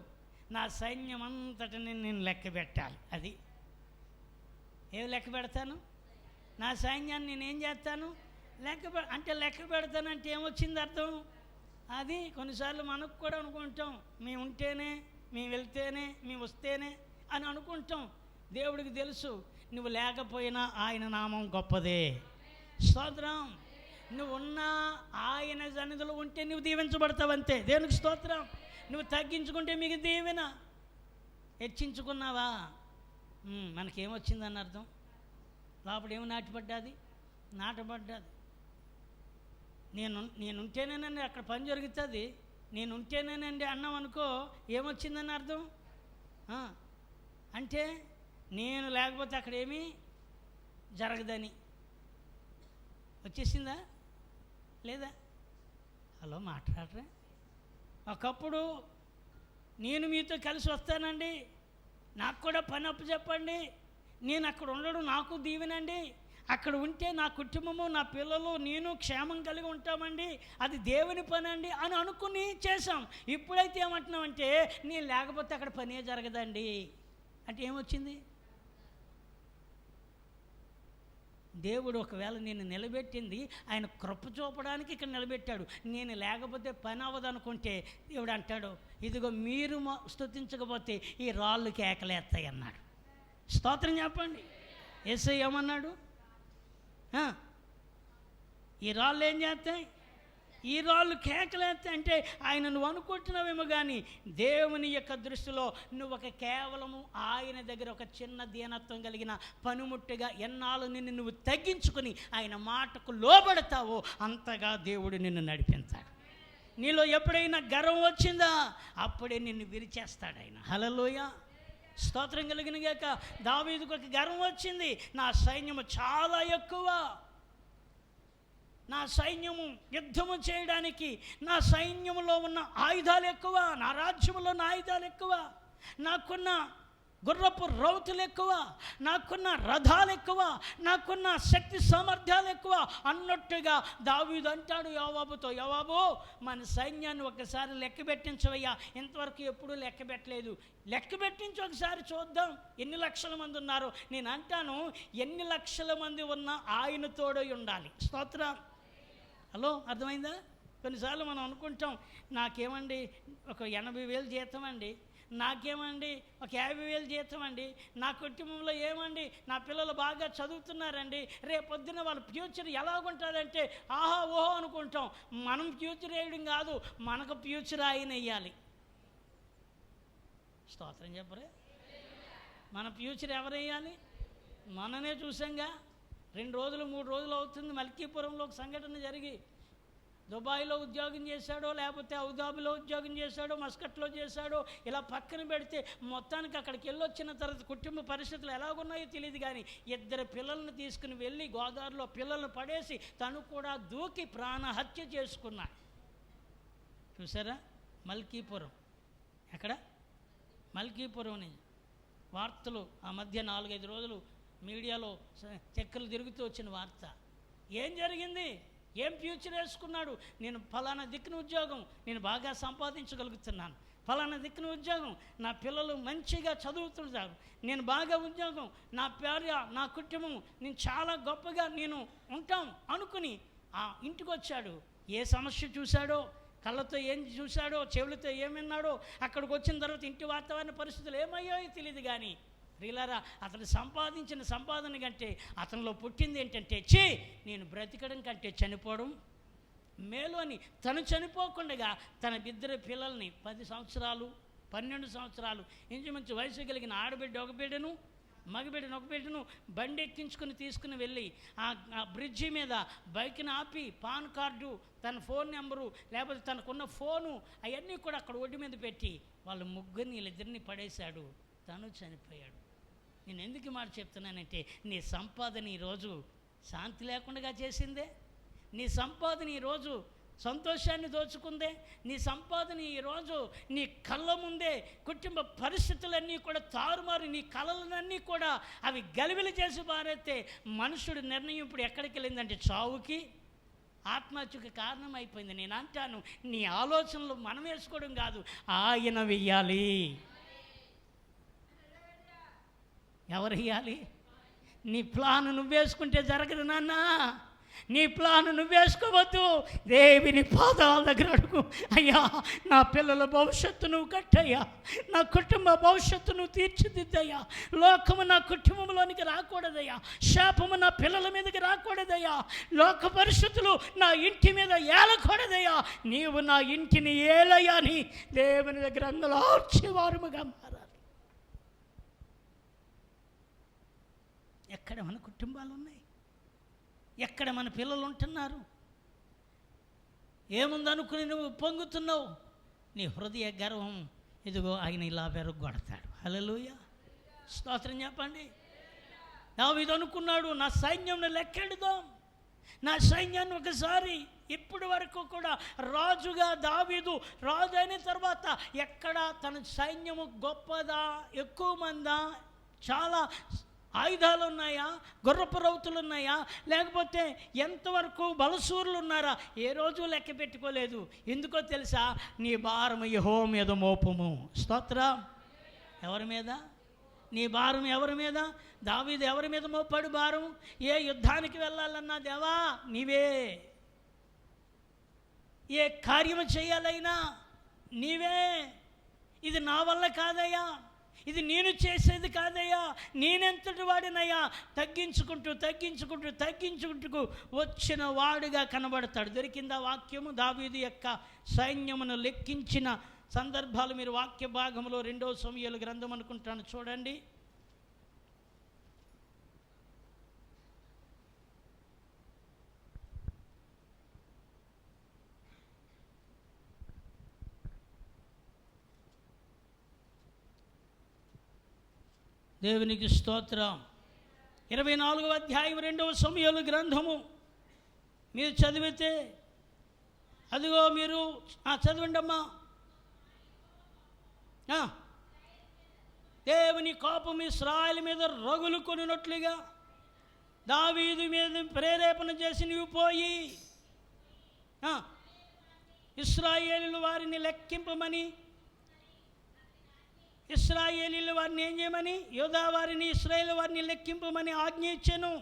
S1: నా సైన్యం అంతటిని నేను లెక్క పెట్టాలి. అది ఏం లెక్క పెడతాను? నా సైన్యాన్ని నేనేం చేస్తాను? అంటే లెక్క పెడతానంటే ఏమొచ్చింది అర్థం? అది కొన్నిసార్లు మనకు కూడా అనుకుంటాం, మేము ఉంటేనే, మేము వెళ్తేనే, మేము వస్తేనే అని అనుకుంటాం. దేవుడికి తెలుసు, నువ్వు లేకపోయినా ఆయన నామం గొప్పదే. స్తోత్రం. నువ్వు ఉన్నా ఆయన సన్నిధిలో ఉంటే నువ్వు దీవించబడతావు అంతే. దేవునికి స్తోత్రం. నువ్వు తగ్గించుకుంటే మీకు దీవెన. హెచ్చించుకున్నావా మనకేమొచ్చిందని అర్థం? లోపల ఏమి నాటపడ్డాది. నేనుంటేనేనండి అక్కడ పని జరుగుతుంది, నేనుంటేనేనండి అన్నాం అనుకో, ఏమొచ్చిందని అర్థం? అంటే నేను లేకపోతే అక్కడ ఏమీ జరగదని వచ్చేసిందా లేదా? హలో, మాట్లాడరా? ఒకప్పుడు నేను మీతో కలిసి వస్తానండి, నాకు కూడా పని అప్పు చెప్పండి, నేను అక్కడ ఉండడం నాకు దీవెనండి, అక్కడ ఉంటే నా కుటుంబము, నా పిల్లలు, నేను క్షేమం కలిగి ఉంటామండి, అది దేవుని పని అండి అని అనుకుని చేశాం. ఇప్పుడైతే ఏమంటున్నామంటే నేను లేకపోతే అక్కడ పనే జరగదండి అంటే ఏమొచ్చింది? దేవుడు ఒకవేళ నేను నిలబెట్టింది ఆయన కృప చూపడానికి ఇక్కడ నిలబెట్టాడు. నేను లేకపోతే పని అవ్వదు అనుకుంటే దేవుడు అంటాడు, ఇదిగో మీరు స్తుతించకపోతే ఈ రాళ్ళు కేకలేస్తాయి అన్నాడు. స్తోత్రం చెప్పండి. యేసయ్య ఏమన్నాడు? ఈ రాళ్ళు ఏం చేస్తాయి? ఈ రాళ్ళు కేకలేస్తాయి. అంటే ఆయన నువ్వు అనుకుంటున్నావేమో కానీ దేవుని యొక్క దృష్టిలో నువ్వు ఒక కేవలము ఆయన దగ్గర ఒక చిన్న దీనత్వం కలిగిన పనిముట్టుగా ఎన్నాళ్ళు నిన్ను నువ్వు తగ్గించుకుని ఆయన మాటకు లోబడతావో అంతగా దేవుడు నిన్ను నడిపించాడు. నీలో ఎప్పుడైనా గర్వం వచ్చిందా, అప్పుడే నిన్ను విరిచేస్తాడు ఆయన. హల్లెలూయా, స్తోత్రం కలిగిన గాక. దావీదుకు ఒక గర్వం వచ్చింది, నా సైన్యము చాలా ఎక్కువ, నా సైన్యము యుద్ధము చేయడానికి నా సైన్యములో ఉన్న ఆయుధాలు ఎక్కువ, నా రాజ్యములో ఉన్న ఆయుధాలు ఎక్కువ, నాకున్న గుర్రపు రౌతులు ఎక్కువ, నాకున్న రథాలు ఎక్కువ, నాకున్న శక్తి సామర్థ్యాలు ఎక్కువ అన్నట్టుగా దావీదు అంటాడు యోవాబుతో, యోవాబు మన సైన్యాన్ని ఒకసారి లెక్క పెట్టించవయ్యా, ఇంతవరకు ఎప్పుడూ లెక్క పెట్టలేదు, లెక్క పెట్టించి ఒకసారి చూద్దాం ఎన్ని లక్షల మంది ఉన్నారో. నేను అంటాను, ఎన్ని లక్షల మంది ఉన్నా ఆయన తోడై ఉండాలి. స్తోత్రం. హలో, అర్థమైందా? కొన్నిసార్లు మనం అనుకుంటాం, నాకేమండి ఒక 80,000 జీతం అండి, నాకేమండి ఒక 50,000 జీతం అండి, నా కుటుంబంలో ఏమండి నా పిల్లలు బాగా చదువుతున్నారండి, రేపొద్దున వాళ్ళ ఫ్యూచర్ ఎలాగుంటుందంటే ఆహా ఓహో అనుకుంటాం. మనం ఫ్యూచర్ వేయడం కాదు, మనకు ఫ్యూచర్ ఆయన వేయాలి. స్తోత్రం చెప్పరే. మన ఫ్యూచర్ ఎవరు వేయాలి? మననే చూసాంగా. 2 రోజులు 3 రోజులు అవుతుంది, మల్కీపురంలో ఒక సంఘటన జరిగి, దుబాయ్లో ఉద్యోగం చేశాడో, లేకపోతే అబుదాబిలో ఉద్యోగం చేశాడో, మస్కట్లో చేశాడో, ఇలా పక్కన పెడితే మొత్తానికి అక్కడికి వెళ్ళొచ్చిన తర్వాత కుటుంబ పరిస్థితులు ఎలాగున్నాయో తెలియదు, కానీ 2 పిల్లల్ని తీసుకుని వెళ్ళి గోదావరిలో పిల్లల్ని పడేసి తను కూడా దూకి ప్రాణహత్య చేసుకున్నాడు. చూసారా? మల్కీపురం. ఎక్కడ? మల్కీపురం నుంచి వార్తలు ఆ మధ్య 4-5 రోజులు మీడియాలో చెక్కలు తిరుగుతూ వచ్చిన వార్త. ఏం జరిగింది? ఏం ఫ్యూచర్ వేసుకున్నాడు? నేను ఫలానా దిక్కున ఉద్యోగం, నేను బాగా సంపాదించగలుగుతున్నాను, ఫలానా దిక్కున ఉద్యోగం, నా పిల్లలు మంచిగా చదువుతున్నారు, నేను బాగా ఉద్యోగం, నా భార్య నా కుటుంబం నేను చాలా గొప్పగా నేను ఉంటాం అనుకుని ఆ ఇంటికి వచ్చాడు. ఏ సమస్య చూశాడో, కళ్ళతో ఏం చూశాడో, చెవులతో ఏం విన్నాడో, అక్కడికి వచ్చిన తర్వాత ఇంటి వాతావరణ పరిస్థితులు ఏమయ్యాయో తెలియదు, కానీ ప్రియులారా, అతను సంపాదించిన సంపాదన కంటే అతనిలో పుట్టింది ఏంటంటే, నేను బ్రతికడం కంటే చనిపోవడం మేలు అని. తను చనిపోకుండా తన 2 పిల్లల్ని 10 సంవత్సరాలు 12 సంవత్సరాలు ఇంచుమించు వయసు కలిగిన ఆడబిడ్డ ఒక బిడ్డను, మగబిడ్డను ఒక బిడ్డను బండి ఎక్కించుకుని తీసుకుని వెళ్ళి ఆ బ్రిడ్జి మీద బైక్ని ఆపి పాన్ కార్డు, తన ఫోన్ నెంబరు, లేకపోతే తనకున్న ఫోను అవన్నీ కూడా అక్కడ ఒడ్డు మీద పెట్టి వాళ్ళ ముగ్గురిని వీళ్ళిద్దరిని పడేశాడు. తను చనిపోయాడు. నేను ఎందుకు ఈ మాట చెప్తున్నానంటే, నీ సంపాదన ఈరోజు శాంతి లేకుండా చేసిందే, నీ సంపాదన ఈరోజు సంతోషాన్ని దోచుకుందే, నీ సంపాదన ఈరోజు నీ కళ్ళ ముందే కుటుంబ పరిస్థితులన్నీ కూడా తారుమారు, నీ కళలన్నీ కూడా అవి గలిబిలి చేసి పారేస్తే మనుషుడి నిర్ణయం ఇప్పుడు ఎక్కడికి వెళ్ళిందంటే చావుకి, ఆత్మహత్యకు కారణం అయిపోయింది. నేను అంటాను, నీ ఆలోచనలు మనం వేసుకోవడం కాదు, ఆయన వెయ్యాలి. ఎవరు వేయాలి? నీ ప్లాన్ నువ్వేసుకుంటే జరగదు నాన్న, నీ ప్లాన్ నువ్వేసుకోవద్దు. దేవుని పాదాల దగ్గర అడుగు, అయ్యా నా పిల్లల భవిష్యత్తు నువ్వు కట్టయ్యా, నా కుటుంబ భవిష్యత్తు నువ్వు తీర్చిదిద్దయ్యా, లోకము నా కుటుంబంలోనికి రాకూడదయ్యా, శాపము నా పిల్లల మీదకి రాకూడదయ్యా, లోక పరిస్థితులు నా ఇంటి మీద ఏలకూడదయ్యా, నీవు నా ఇంటిని ఏలయ్యా అని దేవుని దగ్గర అంగలార్చేవారుగా మారాలి. ఎక్కడ మన కుటుంబాలు ఉన్నాయి? ఎక్కడ మన పిల్లలు ఉంటున్నారు? ఏముందనుకుని నువ్వు పొంగుతున్నావు? నీ హృదయ గర్వం ఇదిగో ఆయన ఇలా వెరగొడతాడు. హల్లెలూయా, స్తోత్రం చెప్పండి. దావీదు అనుకున్నాడు, నా సైన్యంను లెక్కెడుదాం, నా సైన్యాన్ని ఒకసారి. ఇప్పటి వరకు కూడా రాజుగా దావీదు రాజు అయిన తర్వాత ఎక్కడ తన సైన్యము గొప్పదా, ఎక్కువ మందా, చాలా ఆయుధాలు ఉన్నాయా, గుర్రపు రౌతులు ఉన్నాయా, లేకపోతే ఎంతవరకు బలసూరులు ఉన్నారా, ఏ రోజు లెక్క పెట్టుకోలేదు. ఎందుకో తెలుసా? నీ భారం యెహోవా మీద మోపము. స్తోత్రం. ఎవరి మీద? నీ భారం ఎవరి మీద? దావీదు ఎవరి మీద మోపాడు భారం? ఏ యుద్ధానికి వెళ్ళాలన్నా దేవా నీవే, ఏ కార్యము చేయాలైనా నీవే, ఇది నా వల్ల కాదయ్యా, ఇది నేను చేసేది కాదయ్యా, నేనెంతటి వాడినయ్యా, తగ్గించుకుంటూ తగ్గించుకుంటూ తగ్గించుకుంటూ వచ్చిన వాడుగా కనబడతాడు. దొరికిందా వాక్యము? దావీదు యొక్క సైన్యమును లెక్కించిన సందర్భాలు మీరు వాక్య భాగంలో 2వ సమూయేలు గ్రంథం అనుకుంటాను, చూడండి. దేవునికి స్తోత్రం. 24వ అధ్యాయం 2వ సమూయేలు గ్రంథము మీరు చదివితే, అదిగో మీరు చదవండి అమ్మా. దేవుని కోపం ఇశ్రాయేలు మీద రగులు కొనినట్లుగా దావీదు మీద ప్రేరేపణ చేసి నీవు పోయి ఇశ్రాయేలీయుల వారిని లెక్కింపమని, ఇశ్రాయేలీయుల వారిని ఏం చేయమని, యోధా వారిని ఇశ్రాయేలు వారిని లెక్కింపమని ఆజ్ఞ ఇచ్చెను.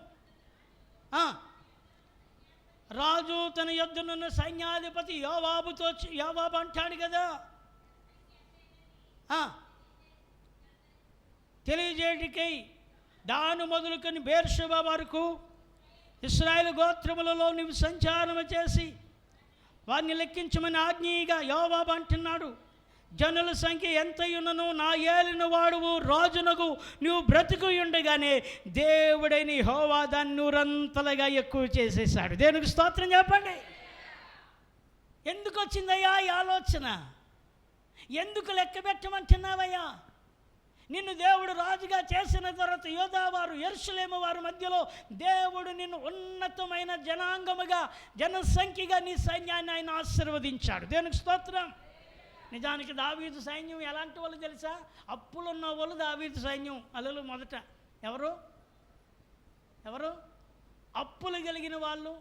S1: రాజు తన యొద్దనున్న సైన్యాధిపతి యోవాబు అంటాడు కదా, తెలియజేయటికై దాను మొదలుకొని బేర్షెబా వరకు ఇశ్రాయేలు గోత్రములలో నీవు సంచారం చేసి వారిని లెక్కించమని ఆజ్ఞగా యోవాబు అంటున్నాడు. జనుల సంఖ్య ఎంతయున్నను నా ఏలిన వాడువు రాజునకు నువ్వు బ్రతుకు ఉండగానే దేవుడైన యెహోవా దాన్ని నూరంతలుగా ఎక్కువ చేసేసాడు. దేవునికి స్తోత్రం చెప్పండి. ఎందుకు వచ్చిందయ్యా ఈ ఆలోచన? ఎందుకు లెక్క పెట్టమంటున్నావయ్యా? నిన్ను దేవుడు రాజుగా చేసిన తర్వాత యోధావారు యెరూషలేము వారి మధ్యలో దేవుడు నిన్ను ఉన్నతమైన జనాంగముగా జనసంఖ్యగా నీ సైన్యాన్ని ఆయన ఆశీర్వదించాడు. దేవునికి స్తోత్రం. నిజానికి దావీదు సైన్యం ఎలాంటి వాళ్ళు తెలుసా? అప్పులున్న వాళ్ళు దావీదు సైన్యం. అల్లలు మొదట ఎవరు అప్పులు కలిగిన వాళ్ళు,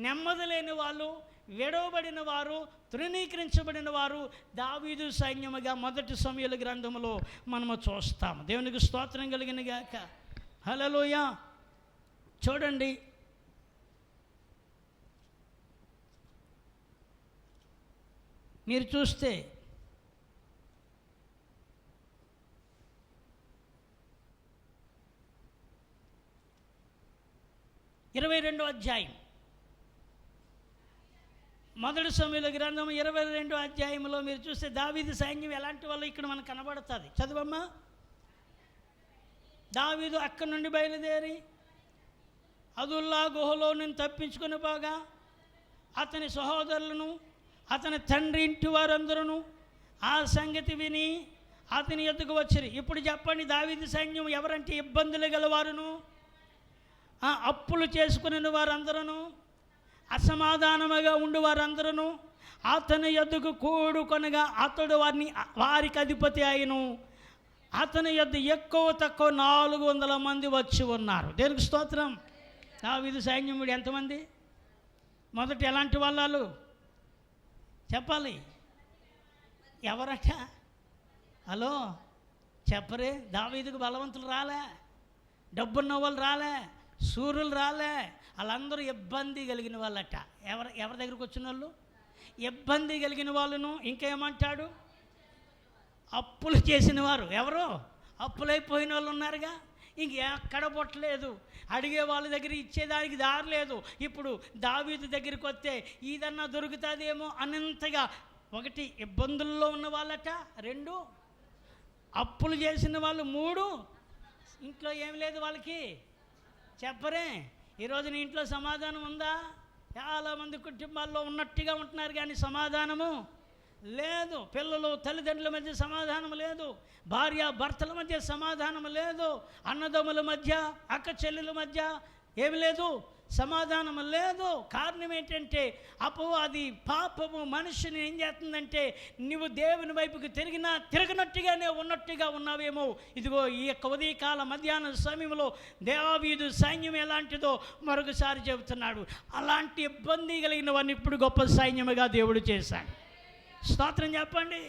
S1: నెమ్మది లేని వాళ్ళు, విడవబడిన వారు, తృణీకరించబడిన వారు దావీదు సైన్యముగా మొదటి సమూయేలు గ్రంథములో మనము చూస్తాము. దేవునికి స్తోత్రం కలిగిన గాక. హల్లెలూయా. చూడండి, మీరు చూస్తే ఇరవై 22వ అధ్యాయం మొదటి సమూయేలు గ్రంథం 22వ అధ్యాయంలో మీరు చూస్తే దావీదు సైన్యం ఎలాంటి వాళ్ళు ఇక్కడ మనకు కనబడుతుంది. చదువమ్మా. దావీదు అక్కడి నుండి బయలుదేరి అదుల్లా గుహలో నుండి తప్పించుకొని పోగా అతని సహోదరులను అతని తండ్రి ఇంటి వారందరూ ఆ సంగతి విని అతని ఎద్దుకు వచ్చిరి. ఇప్పుడు చెప్పండి, దావీదు సైన్యం ఎవరంటే ఇబ్బందులు గలవారును, అప్పులు చేసుకుని వారందరూ, అసమాధానముగా ఉండి వారందరూ అతని యొద్దకు కూడుకొనగా అతడు వారికి అధిపతి అయిను. అతని యొద్ద ఎక్కువ తక్కువ 400 మంది వచ్చి ఉన్నారు. దేనికి స్తోత్రం. దావీదు సైన్యం ఎంతమంది? మొదట ఎలాంటి వాళ్ళు చెప్పాలి? ఎవరట? హలో చెప్పరే. దావీదుకు బలవంతులు రాలే, డబ్బున్న వాళ్ళు రాలే, సూర్యులు రాలే, వాళ్ళందరూ ఇబ్బంది కలిగిన వాళ్ళట. ఎవరి దగ్గరికి వచ్చిన వాళ్ళు? ఇబ్బంది కలిగిన వాళ్ళను. ఇంకేమంటాడు? అప్పులు చేసిన వారు. ఎవరు? అప్పులైపోయిన వాళ్ళు ఉన్నారుగా, ఇంక ఎక్కడ పుట్టలేదు, అడిగే వాళ్ళ దగ్గర ఇచ్చేదానికి దారి లేదు. ఇప్పుడు దావీదు దగ్గరికి వస్తే ఇదన్నా దొరుకుతుందేమో అనంతగా. 1 ఇబ్బందుల్లో ఉన్న వాళ్ళట, 2 అప్పులు చేసిన వాళ్ళు, 3 ఇంట్లో ఏం లేదు వాళ్ళకి. చెప్పరే. ఈరోజు నీ ఇంట్లో సమాధానం ఉందా? చాలామంది కుటుంబాల్లో ఉన్నట్టుగా ఉంటున్నారు కానీ సమాధానము లేదు. పిల్లలు తల్లిదండ్రుల మధ్య సమాధానం లేదు, భార్య భర్తల మధ్య సమాధానం లేదు, అన్నదమ్ముల మధ్య అక్క చెల్లెల మధ్య ఏమి లేదు, సమాధానం లేదు. కారణం ఏంటంటే అపవాది పాపము మనిషిని ఏం చేస్తుందంటే నువ్వు దేవుని వైపుకి తిరగనట్టుగానే ఉన్నట్టుగా ఉన్నావేమో. ఇదిగో ఈ యొక్క ఉదయకాల మధ్యాహ్న సమయంలో దావీదు సైన్యం ఎలాంటిదో మరొకసారి చెబుతున్నాడు. అలాంటి ఇబ్బంది కలిగిన వారిని ఇప్పుడు గొప్ప సైన్యముగా దేవుడు చేశాడు. స్తోత్రం చెప్పండి.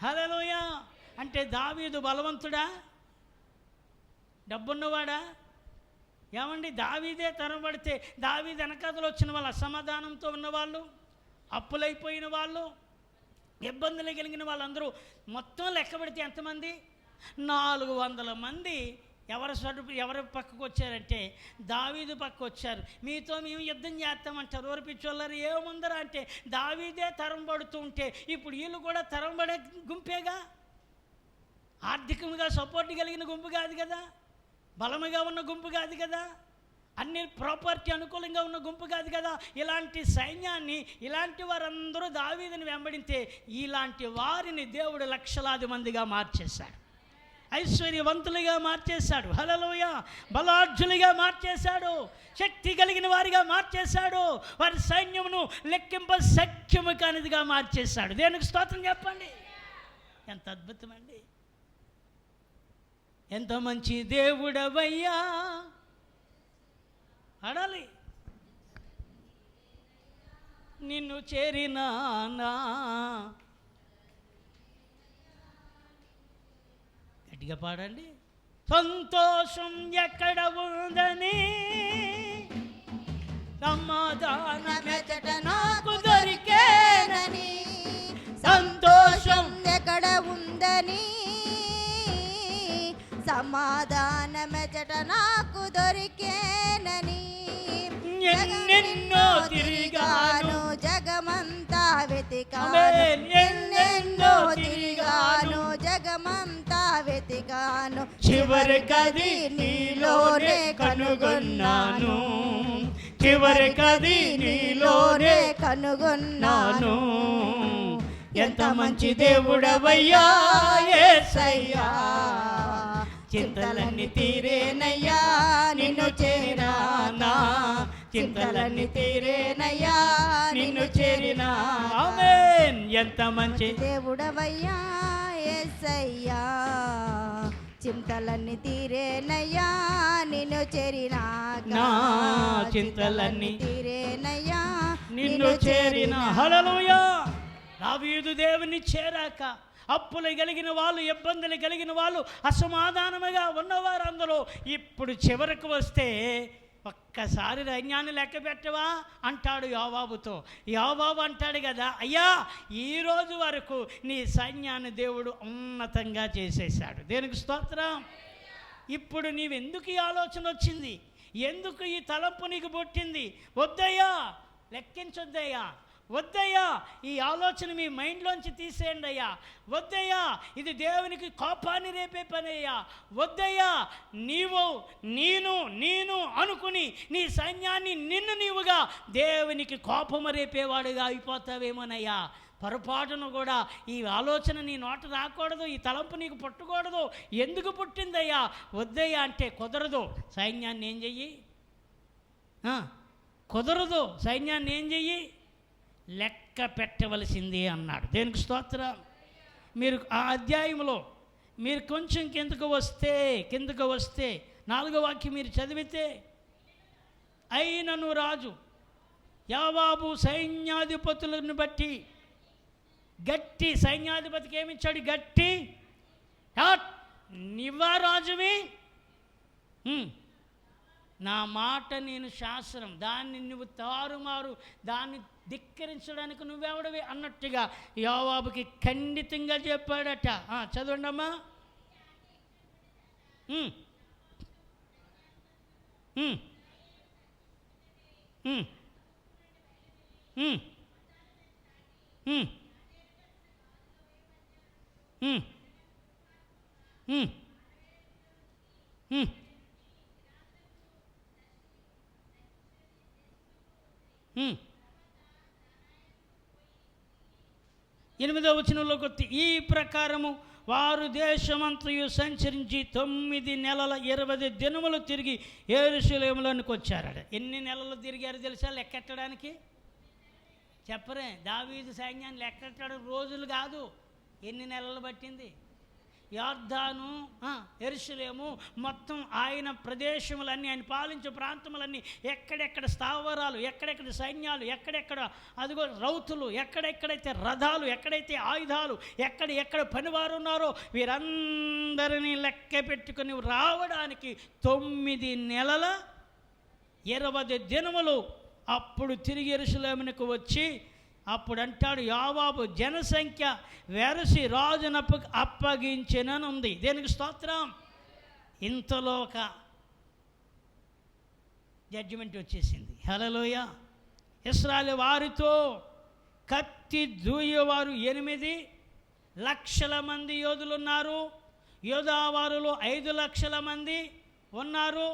S1: హల్లెలూయా. అంటే దావీదు బలవంతుడా? డబ్బున్నవాడా? ఏమండి, దావీదే తరబడితే దావీదు వెనకాతలు వచ్చిన వాళ్ళు అసమాధానంతో ఉన్నవాళ్ళు, అప్పులైపోయిన వాళ్ళు, ఇబ్బందులు కలిగిన వాళ్ళందరూ మొత్తం లెక్క పెడితే ఎంతమంది? 400 మంది. ఎవరి పక్కకు వచ్చారంటే దావీదు పక్కకు వచ్చారు. మీతో మేము యుద్ధం చేస్తామంటారు. ఓర్పిచ్చోళ్ళరు ఏముందరా అంటే దావీదే తరంబడుతూ ఉంటే ఇప్పుడు వీళ్ళు కూడా తరంబడే గుంపేగా. ఆర్థికంగా సపోర్ట్ కలిగిన గుంపు కాదు కదా, బలముగా ఉన్న గుంపు కాదు కదా, అన్ని ప్రాపర్టీ అనుకూలంగా ఉన్న గుంపు కాదు కదా. ఇలాంటి సైన్యాన్ని, ఇలాంటి వారందరూ దావీదుని వెంబడితే ఇలాంటి వారిని దేవుడు లక్షలాది మందిగా మార్చేశాడు. ఐశ్వర్యవంతులుగా మార్చేశాడు. హల్లెలూయా. బలాఢ్యులుగా మార్చేశాడు, శక్తి కలిగిన వారిగా మార్చేశాడు, వారి సైన్యమును లెక్కింప సఖ్యము కానిదిగా మార్చేశాడు. దేనికి స్తోత్రం చెప్పండి. ఎంత అద్భుతమండి. ఎంత మంచి దేవుడవయ్యా అడాలి. నిన్ను చేరినానా, గట్టిగా పాడండి. సంతోషం ఎక్కడ ఉందని, సమాధానమెచ్చట నాకు దొరికేనని. సంతోషం
S2: ఎక్కడ ఉందని, సమాధానమెచ్చట నాకు దొరికేనని.
S1: ఎన్నెన్నో తిరిగాను,
S2: జగమంతా వెతికాను.
S1: ఎన్నెన్నో
S2: తిరిగాను, జగమంతా వెతికాను.
S1: చివరికది నీలోనే కనుగొన్నాను, చివరికది నీలోనే
S2: కనుగొన్నాను.
S1: ఎంత మంచి దేవుడవయ్యా యేసయ్యా. చింతలన్నీ తీరేనయ్యా నిన్ను చేరినా, చింతలన్నీ తీరేనయ్యా నిన్ను చేరినా. ఆమేన్. ఎంత మంచి
S2: దేవుడవయ్యా యేసయ్యా. చింతలన్నీ తీరేనయ్యా నిన్ను చేరినాక,
S1: చింతలన్నీ
S2: తీరేనయ్యా
S1: నిన్ను చేరినా. హల్లెలూయా. దావీదు దేవుని చేరాక అప్పులు కలిగిన వాళ్ళు, ఇబ్బందులు కలిగిన వాళ్ళు, అసమాధానముగా ఉన్నవారు అందరూ ఇప్పుడు చివరికి వస్తే ఒక్కసారి సైన్యాన్ని లెక్క పెట్టవా అంటాడు యోవాబుతో. యోవాబు అంటాడు కదా, అయ్యా ఈరోజు వరకు నీ సైన్యాన్ని దేవుడు ఉన్నతంగా చేసేసాడు. దేనికి స్తోత్రం. ఇప్పుడు నీవెందుకు ఈ ఆలోచన వచ్చింది, ఎందుకు ఈ తలంపు నీకు పుట్టింది? వద్దయ్యా, లెక్కించొద్దయ్యా, వద్దయ్యా, ఈ ఆలోచన మీ మైండ్లోంచి తీసేయండి అయ్యా. వద్దయ్యా, ఇది దేవునికి కోపాన్ని రేపే పని అయ్యా. వద్దయ్యా, నేను అనుకుని నీ సైన్యాన్ని నీవుగా దేవునికి కోపము రేపేవాడుగా అయిపోతావేమోనయ్యా. పొరపాటును కూడా ఈ ఆలోచన నీ నోట రాకూడదు, ఈ తలంపు నీకు పుట్టకూడదు. ఎందుకు పుట్టిందయ్యా? వద్దయ్యా అంటే కుదరదు. సైన్యాన్ని ఏం చెయ్యి? కుదరదు. సైన్యాన్ని ఏం చెయ్యి? లెక్క పెట్టవలసింది అన్నాడు. దేనికి స్తోత్రం. మీరు ఆ అధ్యాయంలో మీరు కొంచెం కిందకు వస్తే 4వ వాక్యం మీరు చదివితే, అయినను రాజు యోవాబు సైన్యాధిపతులను బట్టి గట్టి, సైన్యాధిపతికి ఏమిచ్చాడు? గట్టి. నివ్వా రాజువి, నా మాట నేను శాస్త్రం, దాన్ని నువ్వు తారుమారు, దాన్ని ధిక్కరించడానికి నువ్వెవడవి అన్నట్టుగా యోవాబుకి ఖండితంగా చెప్పాడట. చదవండి అమ్మా. ఎనిమిదవ వచనంలోకి ఈ ప్రకారము వారు దేశమంతయు సంచరించి 9 నెలల 20 దినములు తిరిగి యెరూషలేములోనికి వచ్చారట. ఎన్ని నెలలు తిరిగారు తెలుసా లెక్కెట్టడానికి? చెప్పరే. దావీదు సైన్యాన్ని లెక్కెట్టడం రోజులు కాదు, ఎన్ని నెలలు పట్టింది. యొర్దాను, యెరూషలేము మొత్తం ఆయన ప్రదేశములన్నీ, ఆయన పాలించే ప్రాంతములన్నీ, ఎక్కడెక్కడ స్థావరాలు, ఎక్కడెక్కడ సైన్యాలు, ఎక్కడెక్కడ అదిగో రౌతులు, ఎక్కడెక్కడైతే రథాలు, ఎక్కడైతే ఆయుధాలు, ఎక్కడ పనివారు ఉన్నారో వీరందరినీ లెక్క పెట్టుకుని రావడానికి 9 నెలల 20 దినములు అప్పుడు తిరిగి యెరూషలేమునకు వచ్చి, అప్పుడు అంటాడు యోవాబు జనసంఖ్య వెరసి రాజునకు అప్పగించెననుంది. దేనికి స్తోత్రం. ఇంతలో ఒక జడ్జిమెంట్ వచ్చేసింది. హల్లెలూయా. ఇశ్రాయేలు వారితో కత్తి దూయేవారు 8 లక్షల మంది యోధులు ఉన్నారు. యోధావారులో 5 లక్షల మంది ఉన్నారు.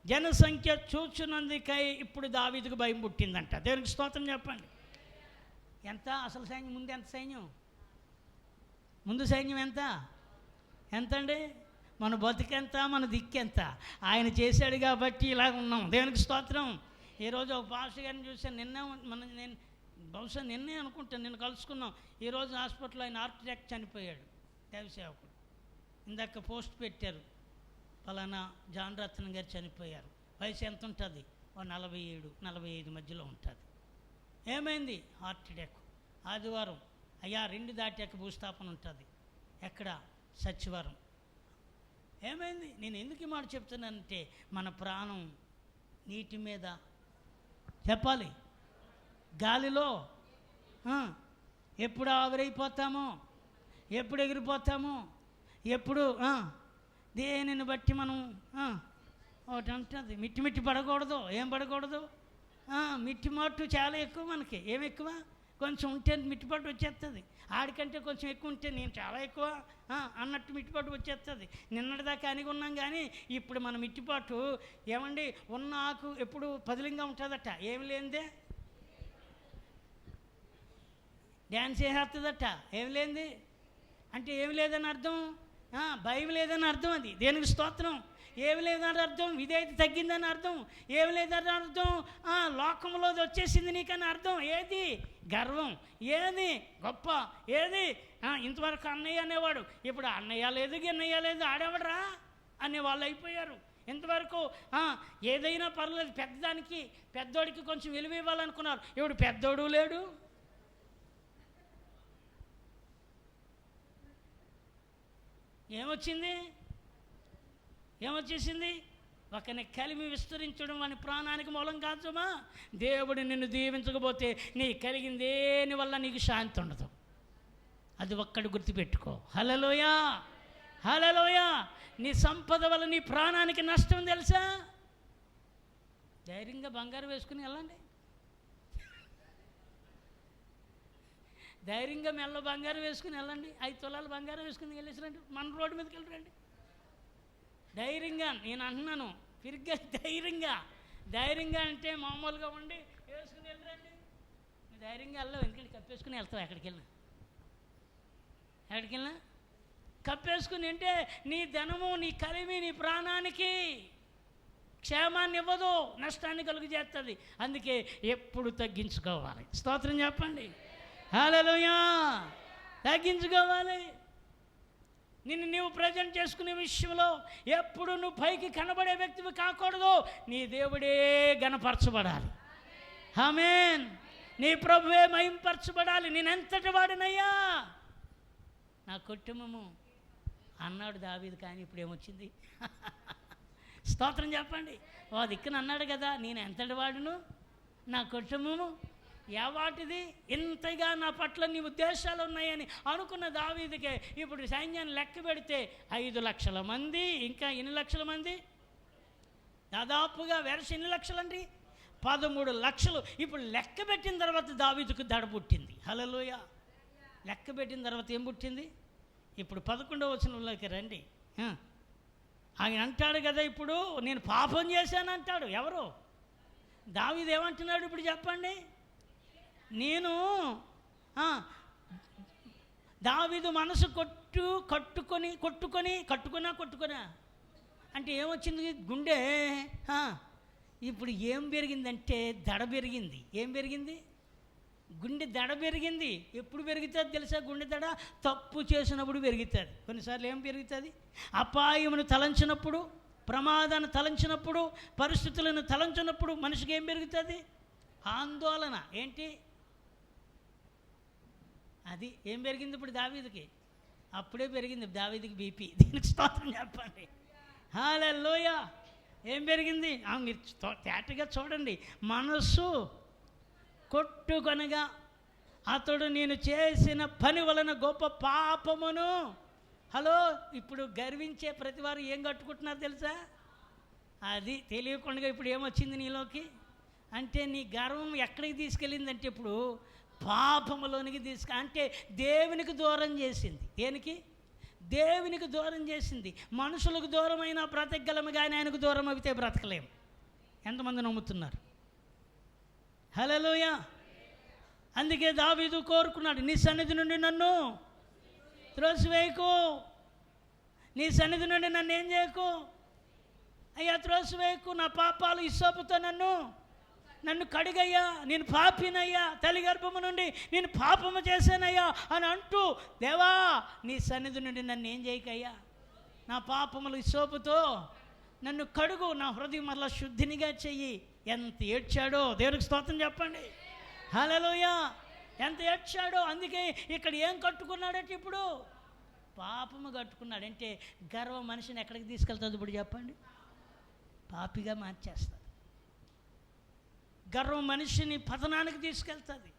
S1: జనసంఖ్య చూచునందుకై ఇప్పుడు దావీదుకు భయం పుట్టిందంట. దేవునికి స్తోత్రం చెప్పండి. ఎంత అసలు సైన్యం? ముందు ఎంత సైన్యం? ముందు సైన్యం ఎంత అండి? మన బతుకెంత, మన దిక్కెంత. ఆయన చేశాడు కాబట్టి ఇలా ఉన్నాం. దేవునికి స్తోత్రం. ఈరోజు ఒక పాస్టర్ గారిని చూశాను. నేను బహుశా నిన్నే అనుకుంటాను, నిన్ను కలుసుకున్నాం. ఈరోజు హాస్పిటల్లో ఆయన హార్ట్ అటాక్ చనిపోయాడు. దేవసేవకుడు. ఇందాక పోస్ట్ పెట్టారు, పలానా జాన్ రత్నం గారు చనిపోయారు. వయసు ఎంత ఉంటుంది? 47, 45 మధ్యలో ఉంటుంది. ఏమైంది? Heart attack. ఆదివారం అయ్యా 2 దాటాక భూస్థాపన ఉంటుంది. ఎక్కడ? సచివారం. ఏమైంది? నేను ఎందుకు ఈ మాట చెప్తున్నానంటే, మన ప్రాణం నీటి మీద, చెప్పాలి, గాలిలో ఎప్పుడు ఆవిరైపోతామో, ఎప్పుడు ఎగిరిపోతామో, ఎప్పుడు దేనిని బట్టి మనం ఒకటి ఉంటుంది, మిట్టి పడకూడదు. ఏం పడకూడదు? మిట్టిమాటు చాలా ఎక్కువ. మనకి ఏం ఎక్కువ? కొంచెం ఉంటే మిట్టిపాటు వచ్చేస్తుంది. ఆడికంటే కొంచెం ఎక్కువ ఉంటే నేను చాలా ఎక్కువ అన్నట్టు మిట్టిపాటు వచ్చేస్తుంది. నిన్నటిదాకా అనిగి ఉన్నాం, కానీ ఇప్పుడు మన మిట్టిపాటు ఏమండి, ఉన్న ఆకు ఎప్పుడు పదిలంగా ఉంటుందట. ఏమి లేనిదే డ్యాన్స్ వేసేస్తుందట. ఏమి లేనిది అంటే ఏమి లేదని అర్థం, భయం లేదని అర్థం. అది దేనికి స్తోత్రం. ఏమి లేదని అర్థం, విధేయత తగ్గిందని అర్థం. ఏమి లేదని అర్థం, లోకంలో వచ్చేసింది నీకని అర్థం. ఏది? గర్వం. ఏది? గొప్ప. ఏది? ఇంతవరకు అన్నయ్య అనేవాడు, ఇప్పుడు అన్నయ్య లేదు, గిన్నయ్య లేదు, ఆడేవాడరా అనేవాళ్ళు అయిపోయారు. ఇంతవరకు ఏదైనా పర్లేదు, పెద్దదానికి పెద్దోడికి కొంచెం విలువ ఇవ్వాలనుకున్నారు, ఇప్పుడు పెద్దోడు లేడు. ఏమొచ్చేసింది? ఒకని కలిమి విస్తరించడం అని ప్రాణానికి మూలం కాదుమా. దేవుడు నిన్ను దీవించకపోతే నీ కలిగింది దేని వల్ల నీకు శాంతి ఉండదు. అది ఒక్కడు గుర్తుపెట్టుకో. హల్లెలూయా, హల్లెలూయా. నీ సంపద వల్ల నీ ప్రాణానికి నష్టం తెలుసా? ధైర్యంగా బంగారం వేసుకుని వెళ్ళండి. ధైర్యంగా మెల్ల బంగారం వేసుకుని వెళ్ళండి. 5 తులాలు బంగారం వేసుకుని వెళ్ళేసిరండి. మన రోడ్డు మీదకి వెళ్ళరండి. ధైర్యంగా, నేను అంటున్నాను, తిరిగ్గా ధైర్యంగా అంటే మామూలుగా ఉండి వేసుకుని వెళ్ళరండి. నువ్వు ధైర్యంగా వెళ్ళవు, ఎందుకంటే కప్పేసుకుని వెళ్తావు. ఎక్కడికి వెళ్ళినా కప్పేసుకుని అంటే నీ ధనము, నీ కలిమి, నీ ప్రాణానికి క్షేమాన్ని ఇవ్వదు, నష్టాన్ని కలుగు చేస్తుంది. అందుకే ఎప్పుడు తగ్గించుకోవాలి. స్తోత్రం చెప్పండి. హల్లెలూయా. తగ్గించుకోవాలి. నిన్ను నీవు ప్రజెంట్ చేసుకునే విషయంలో ఎప్పుడు నువ్వు పైకి కనబడే వ్యక్తివి కాకూడదు. నీ దేవుడే గణపరచబడాలి. ఆమేన్. నీ ప్రభువే మహింపరచబడాలి. నేనెంతటి వాడినయ్యా, నా కుటుంబము అన్నాడు దావీదు. కానీ ఇప్పుడు ఏమొచ్చింది? స్తోత్రం చెప్పండి. ఓ దిక్కున అన్నాడు కదా, నేను ఎంతటి వాడును, నా కుటుంబము వాటిది, ఇంతగా నా పట్ల నీ ఉద్దేశాలు ఉన్నాయని అనుకున్న దావీదుకే ఇప్పుడు సైన్యాన్ని లెక్క పెడితే 5 లక్షల మంది, ఇంకా ఎన్ని లక్షల మంది, దాదాపుగా వెరసి ఎన్ని లక్షలండి? 13 లక్షలు. ఇప్పుడు లెక్క పెట్టిన తర్వాత దావీదుకు దడ పుట్టింది. హల్లెలూయా. లెక్క పెట్టిన తర్వాత ఏం పుట్టింది? ఇప్పుడు 11వ వచనంలోకి రండి. ఆయన అంటాడు కదా, ఇప్పుడు నేను పాపం చేశాను అంటాడు. ఎవరు? దావీదు ఏమంటున్నాడు ఇప్పుడు చెప్పండి? దావీదు మనసు కొట్టుకున్నా అంటే ఏమొచ్చింది? గుండె ఇప్పుడు ఏం పెరిగిందంటే దడ పెరిగింది. ఏం పెరిగింది? గుండె దడ పెరిగింది. ఎప్పుడు పెరుగుతుంది తెలుసా? గుండె దడ తప్పు చేసినప్పుడు పెరుగుతుంది. కొన్నిసార్లు ఏం పెరుగుతుంది? అపాయమును తలంచినప్పుడు, ప్రమాదాన్ని తలంచినప్పుడు, పరిస్థితులను తలంచినప్పుడు మనిషికి ఏం పెరుగుతుంది? ఆందోళన. ఏంటి అది? ఏం పెరిగింది ఇప్పుడు దావీదుకి? అప్పుడే పెరిగింది దావీదుకి బీపీ. దీనికి స్తోత్రం చెప్పండి. హల్లెలూయా. ఏం పెరిగింది? మీరు తేటగా చూడండి. మనస్సు కొట్టుకొనగా అతడు నేను చేసిన పని వలన గొప్ప పాపమును. హలో, ఇప్పుడు గర్వించే ప్రతి వారు ఏం కట్టుకుంటున్నారు తెలుసా? అది తెలియకుండా ఇప్పుడు ఏమొచ్చింది నీలోకి అంటే, నీ గర్వం ఎక్కడికి తీసుకెళ్ళిందంటే ఇప్పుడు పాపములోనికి అంటే దేవునికి దూరం చేసింది. దేనికి? దేవునికి దూరం చేసింది. మనుషులకు దూరమైన బ్రతకగలము, కానీ ఆయనకు దూరం అయితే బ్రతకలేము. ఎంతమంది నమ్ముతున్నారు? హల్లెలూయా. అందుకే దావీదు కోరుకున్నాడు, నీ సన్నిధి నుండి నన్ను త్రోసివేయకు. నీ సన్నిధి నుండి నన్ను ఏం చేయకు అయ్యా, త్రోసివేయకు. నా పాపాలు ఇస్సోపుతో నన్ను కడిగయ్యా, నేను పాపినయ్యా, తల్లి గర్భము నుండి నేను పాపము చేశానయ్యా అని అంటూ, దేవా నీ సన్నిధి నుండి నన్ను ఏం చేయకయ్యా, నా పాపములు ఇస్సోపుతో నన్ను కడుగు, నా హృదయం మరలా శుద్ధినిగా చెయ్యి. ఎంత ఏడ్చాడో దేవునికి స్తోత్రం చెప్పండి. హల్లెలూయా. ఎంత ఏడ్చాడో. అందుకే ఇక్కడ ఏం కట్టుకున్నాడంటే, ఇప్పుడు పాపము కట్టుకున్నాడు. అంటే గర్వం మనిషిని ఎక్కడికి తీసుకెళ్తుంది ఇప్పుడు చెప్పండి? పాపిగా మార్చేస్తుంది. గర్వం మనిషిని పతనానికి తీసుకెళ్తుంది.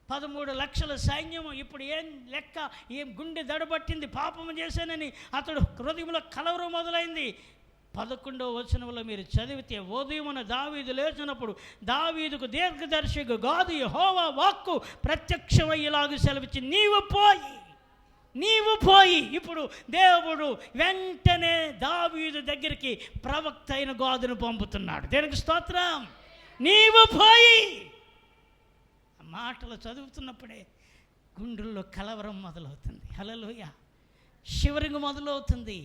S1: 13 లక్షల సైన్యము ఇప్పుడు ఏం లెక్క, ఏం గుండె దడబట్టింది, పాపము చేశానని అతడు హృదయంలో కలవరం మొదలైంది. 11వ వచనంలో మీరు చదివితే, ఉదయమున దావీదు లేచినప్పుడు దావీదుకు దీర్ఘదర్శిగా గాదు యెహోవా వాక్కు ప్రత్యక్షమయ్యేలాగా సెలవిచ్చి, నీవు పోయి. ఇప్పుడు దేవుడు వెంటనే దావీదు దగ్గరికి ప్రవక్త అయిన గాదును పంపుతున్నాడు. దేనికి స్తోత్రం. నీవు పోయి. ఆ మాటలు చదువుతున్నప్పుడే గుండెల్లో కలవరం మొదలవుతుంది. హల్లెలూయా. శివరింగ్ మొదలవుతుంది.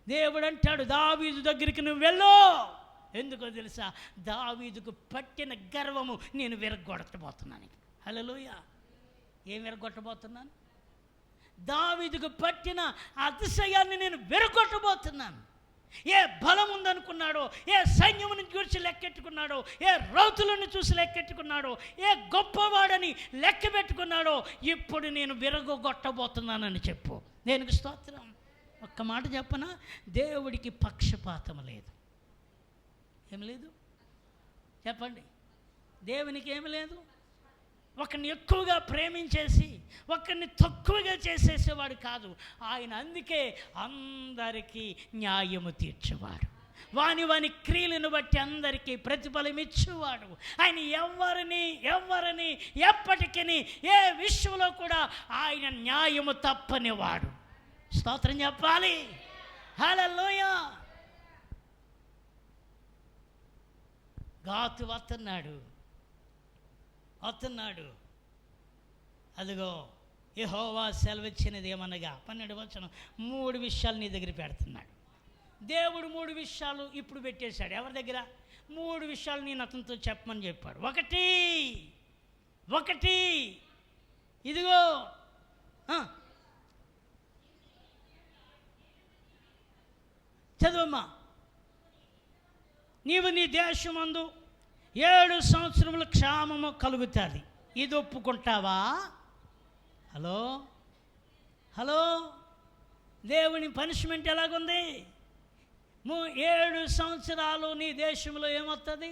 S1: దేవుడు అంటాడు, దావీదు దగ్గరికి నువ్వు వెళ్ళు. ఎందుకో తెలుసా? దావీదుకు పట్టిన గర్వము నేను విరగొట్టబోతున్నాను. హల్లెలూయా. ఏం విరగొట్టబోతున్నాను? దావీదుకు పట్టిన అతిశయాన్ని నేను విరగొట్టబోతున్నాను. ఏ బలం ఉందనుకున్నాడో, ఏ సైన్యమును చూసి లెక్కెట్టుకున్నాడో, ఏ రౌతులను చూసి లెక్కెట్టుకున్నాడో, ఏ గొప్పవాడని లెక్క పెట్టుకున్నాడో, ఇప్పుడు నేను విరగొట్టబోతున్నానని చెప్పు. దేనికి స్తోత్రం. ఒక్క మాట చెప్పనా? దేవుడికి పక్షపాతం లేదు. ఏం లేదు చెప్పండి? దేవునికి ఏమి లేదు. ఒకరిని ఎక్కువగా ప్రేమించేసి ఒకరిని తక్కువగా చేసేసేవాడు కాదు ఆయన. అందుకే అందరికీ న్యాయము తీర్చేవాడు. వాని క్రియలను బట్టి అందరికీ ప్రతిఫలం ఇచ్చేవాడు. ఆయన ఎవరిని ఎప్పటికీ ఏ విషయంలో కూడా ఆయన న్యాయము తప్పనివాడు. స్తోత్రం చెప్పాలి. హల్లెలూయా. గాతు వస్తున్నాడు. అదిగో యెహోవా సెలవిచ్చినది ఏమనగా 12వ వచనం, 3 విషయాలు నీ దగ్గర పెడుతున్నాడు. దేవుడు 3 విషయాలు ఇప్పుడు పెట్టేశాడు. ఎవరి దగ్గర? 3 విషయాలు నేను అతనితో చెప్పమని చెప్పాడు. ఒకటి ఇదిగో చదువమ్మా. నీవు నీ దేశమందు 7 సంవత్సరముల క్షామము కలుగుతుంది. ఇది ఒప్పుకుంటావా? హలో దేవుని పనిష్మెంట్ ఎలాగుంది? 7 సంవత్సరాలు నీ దేశంలో ఏమవుతుంది?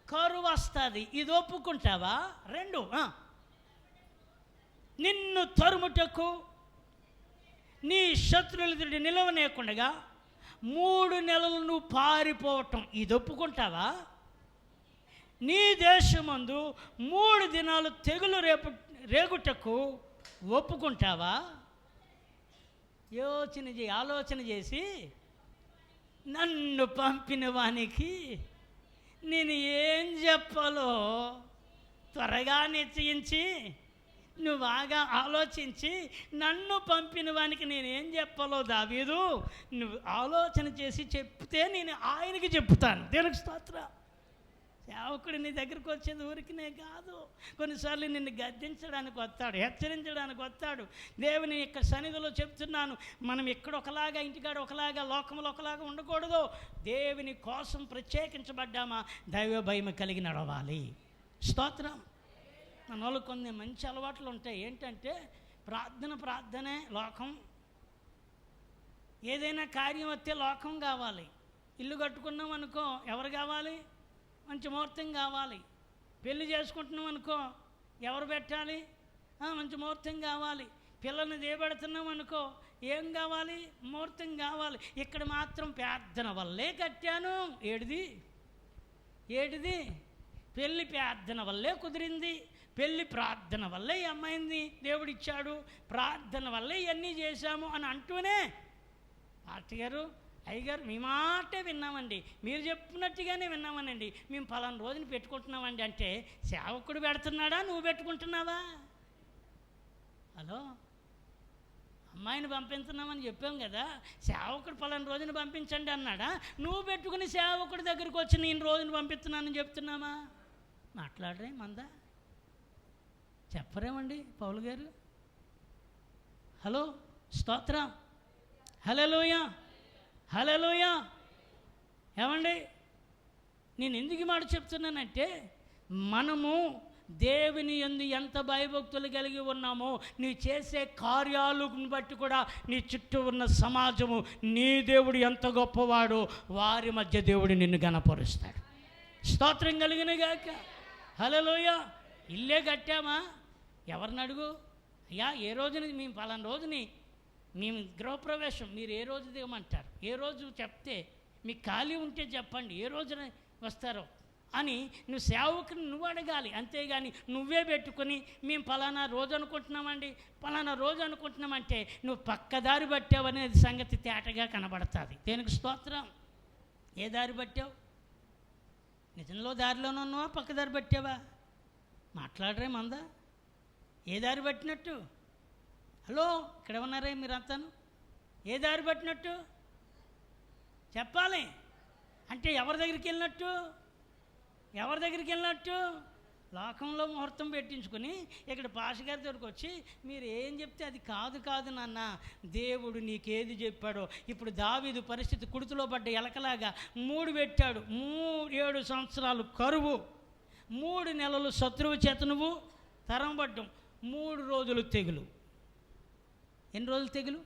S1: కరువు వస్తుంది. ఇది ఒప్పుకుంటావా? 2 నిన్ను తరుముటకు నీ శత్రువుల నిలవనేకుండగా 3 నెలలు నువ్వు పారిపోవటం. ఇది ఒప్పుకుంటావా? నీ దేశమందు 3 దినాలు తెగులు రేగుటకు ఒప్పుకుంటావా? ఆలోచన చేసి నన్ను పంపిన వానికి నేను ఏం చెప్పాలో త్వరగా నిశ్చయించి, నువ్వు బాగా ఆలోచించి నన్ను పంపిన వానికి నేనేం చెప్పాలో దావీదు నువ్వు ఆలోచన చేసి చెప్తే నేను ఆయనకి చెప్తాను. దేవునికి స్తోత్రం. సేవకుడు నీ దగ్గరికి వచ్చేది ఊరికినే కాదు. కొన్నిసార్లు నిన్ను గద్దించడానికి వస్తాడు, హెచ్చరించడానికి వస్తాడు. దేవుని యొక్క సన్నిధిలో చెప్తున్నాను, మనం ఎక్కడ ఒకలాగా, ఇంటికాడ ఒకలాగా, లోకంలో ఒకలాగా ఉండకూడదు. దేవుని కోసం ప్రత్యేకించబడ్డామా, దైవ భయం కలిగి నడవాలి. స్తోత్రం. మన వాళ్ళు కొన్ని మంచి అలవాట్లు ఉంటాయి. ఏంటంటే ప్రార్థనే లోకం. ఏదైనా కార్యం వస్తే లోకం కావాలి. ఇల్లు కట్టుకున్నాం అనుకో, ఎవరు కావాలి? మంచి ముహూర్తం కావాలి. పెళ్లి చేసుకుంటున్నాం అనుకో, ఎవరు పెట్టాలి? మంచి ముహూర్తం కావాలి. పిల్లల్ని దేబెడుతున్నాం అనుకో, ఏం కావాలి? ముహూర్తం కావాలి. ఇక్కడ మాత్రం ప్రార్థన వల్లే కట్టాను. ఏడిది పెళ్ళి ప్రార్థన వల్లే కుదిరింది. పెళ్ళి ప్రార్థన వల్లే ఈ అమ్మాయింది దేవుడిచ్చాడు, ప్రార్థన వల్లే ఇవన్నీ చేశాము అని అంటూనే, పాస్టర్ గారు, అయ్యగారు మీ మాటే విన్నామండి, మీరు చెప్పినట్టుగానే విన్నామనండి, మేము పలానా రోజున పెట్టుకుంటున్నామండి అంటే, సేవకుడు పెడుతున్నాడా, నువ్వు పెట్టుకుంటున్నావా? హలో, అమ్మాయిని పంపించున్నామని చెప్పాం కదా, సేవకుడు పలానా రోజున పంపించండి అన్నాడా? నువ్వు పెట్టుకుని సేవకుడి దగ్గరికి వచ్చి నేను రోజున పంపిస్తున్నానని చెప్తున్నామా? మాట్లాడరే మందా? చెప్పరేమండి పౌలు గారు? హలో, స్తోత్రం, హల్లెలూయా, హల్లెలూయా. ఏమండి, నేను ఎందుకు ఈ మాట చెప్తున్నానంటే, మనము దేవుని యందు ఎంత భయభక్తులు కలిగి ఉన్నామో, నీ చేసే కార్యాలను బట్టి కూడా నీ చుట్టూ ఉన్న సమాజము నీ దేవుడు ఎంత గొప్పవాడో వారి మధ్య దేవుడు నిన్ను గణపరుస్తాడు. స్తోత్రం కలిగిన గాక, హల్లెలూయా. ఇల్లే కట్టామా? ఎవరిని అడుగు, అయ్యా ఏ రోజుని మేము పలానా రోజుని మేము గృహప్రవేశం, మీరు ఏ రోజు దిగమంటారు, ఏ రోజు చెప్తే మీకు ఖాళీ ఉంటే చెప్పండి, ఏ రోజున వస్తారో అని నువ్వు సేవకుని నువ్వు అడగాలి. అంతేగాని నువ్వే పెట్టుకొని మేము పలానా రోజు అనుకుంటున్నామండి, పలానా రోజు అనుకుంటున్నామంటే నువ్వు పక్కదారి పట్టావు అనేది సంగతి తేటగా కనబడుతుంది. దేనికి స్తోత్రం? ఏ దారి పట్టావు? నిజంలో దారిలోనే ఉన్నావా, పక్కదారి పట్టావా? మాట్లాడరే మందా? ఏ దారి పట్టినట్టు? హలో, ఇక్కడ ఉన్నారే మీరంతాను? ఏ దారి పట్టినట్టు చెప్పాలి. అంటే ఎవరి దగ్గరికి వెళ్ళినట్టు? ఎవరి దగ్గరికి వెళ్ళినట్టు? లోకంలో ముహూర్తం పెట్టించుకొని ఇక్కడ పాషగారి దగ్గరికి వచ్చి మీరు ఏం చెప్తే అది కాదు నాన్న, దేవుడు నీకేది చెప్పాడో. ఇప్పుడు దావీదు పరిస్థితి కుడితిలో పడ్డ ఎలకలాగా 3 పెట్టాడు. 7 సంవత్సరాలు కరువు, 3 నెలలు శత్రువు చేత నువ్వు తరంపడ్డం, 3 రోజులు తెగులు. ఎన్ని రోజులు తెగులు?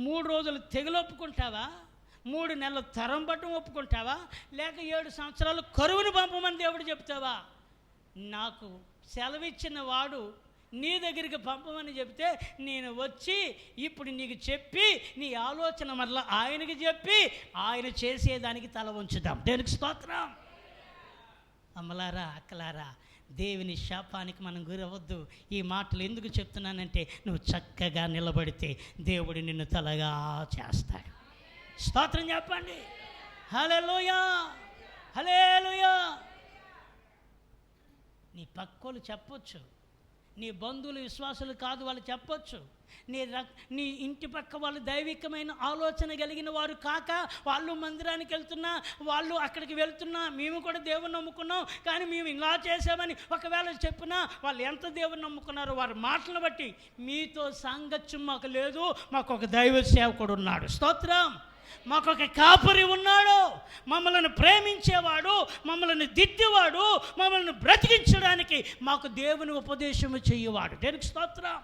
S1: 3 రోజులు తెగులు ఒప్పుకుంటావా? 3 నెలలు తరం పట్టం ఒప్పుకుంటావా? లేక 7 సంవత్సరాలు కరువును పంపమని దేవుడు చెప్తావా? నాకు సెలవిచ్చిన వాడు నీ దగ్గరికి పంపమని చెప్తే నేను వచ్చి ఇప్పుడు నీకు చెప్పి నీ ఆలోచన వల్ల ఆయనకి చెప్పి ఆయన చేసేదానికి తల ఉంచుదాం. దేనికి స్తోత్రం. అమ్మలారా, అక్కలారా, దేవుని శాపానికి మనం గురవద్దు. ఈ మాటలు ఎందుకు చెప్తున్నానంటే, నువ్వు చక్కగా నిలబడితే దేవుడు నిన్ను తలగా చేస్తాడు. స్తోత్రం చెప్పండి. హల్లెలూయా, హల్లెలూయా. నీ పక్కోలు చెప్పొచ్చు, నీ బంధువులు విశ్వాసులు కాదు వాళ్ళు చెప్పొచ్చు, నీ ఇంటి పక్క వాళ్ళు దైవికమైన ఆలోచన కలిగిన వారు కాక వాళ్ళు మందిరానికి వెళ్తున్నా, వాళ్ళు అక్కడికి వెళ్తున్నా, మేము కూడా దేవుని నమ్ముకున్నాం కానీ మేము ఇలా చేసామని ఒకవేళ చెప్పినా వాళ్ళు ఎంత దేవుని నమ్ముకున్నారో వారి మాటలను బట్టి మీతో సాంగత్యం మాకు లేదు. మాకు ఒక దైవ సేవకుడు ఉన్నాడు. స్తోత్రం. మాకు ఒక కాపరి ఉన్నాడు, మమ్మల్ని ప్రేమించేవాడు, మమ్మల్ని దిద్దేవాడు, మమ్మల్ని బ్రతికించడానికి మాకు దేవుని ఉపదేశము చేయువాడు. దేనికి స్తోత్రం.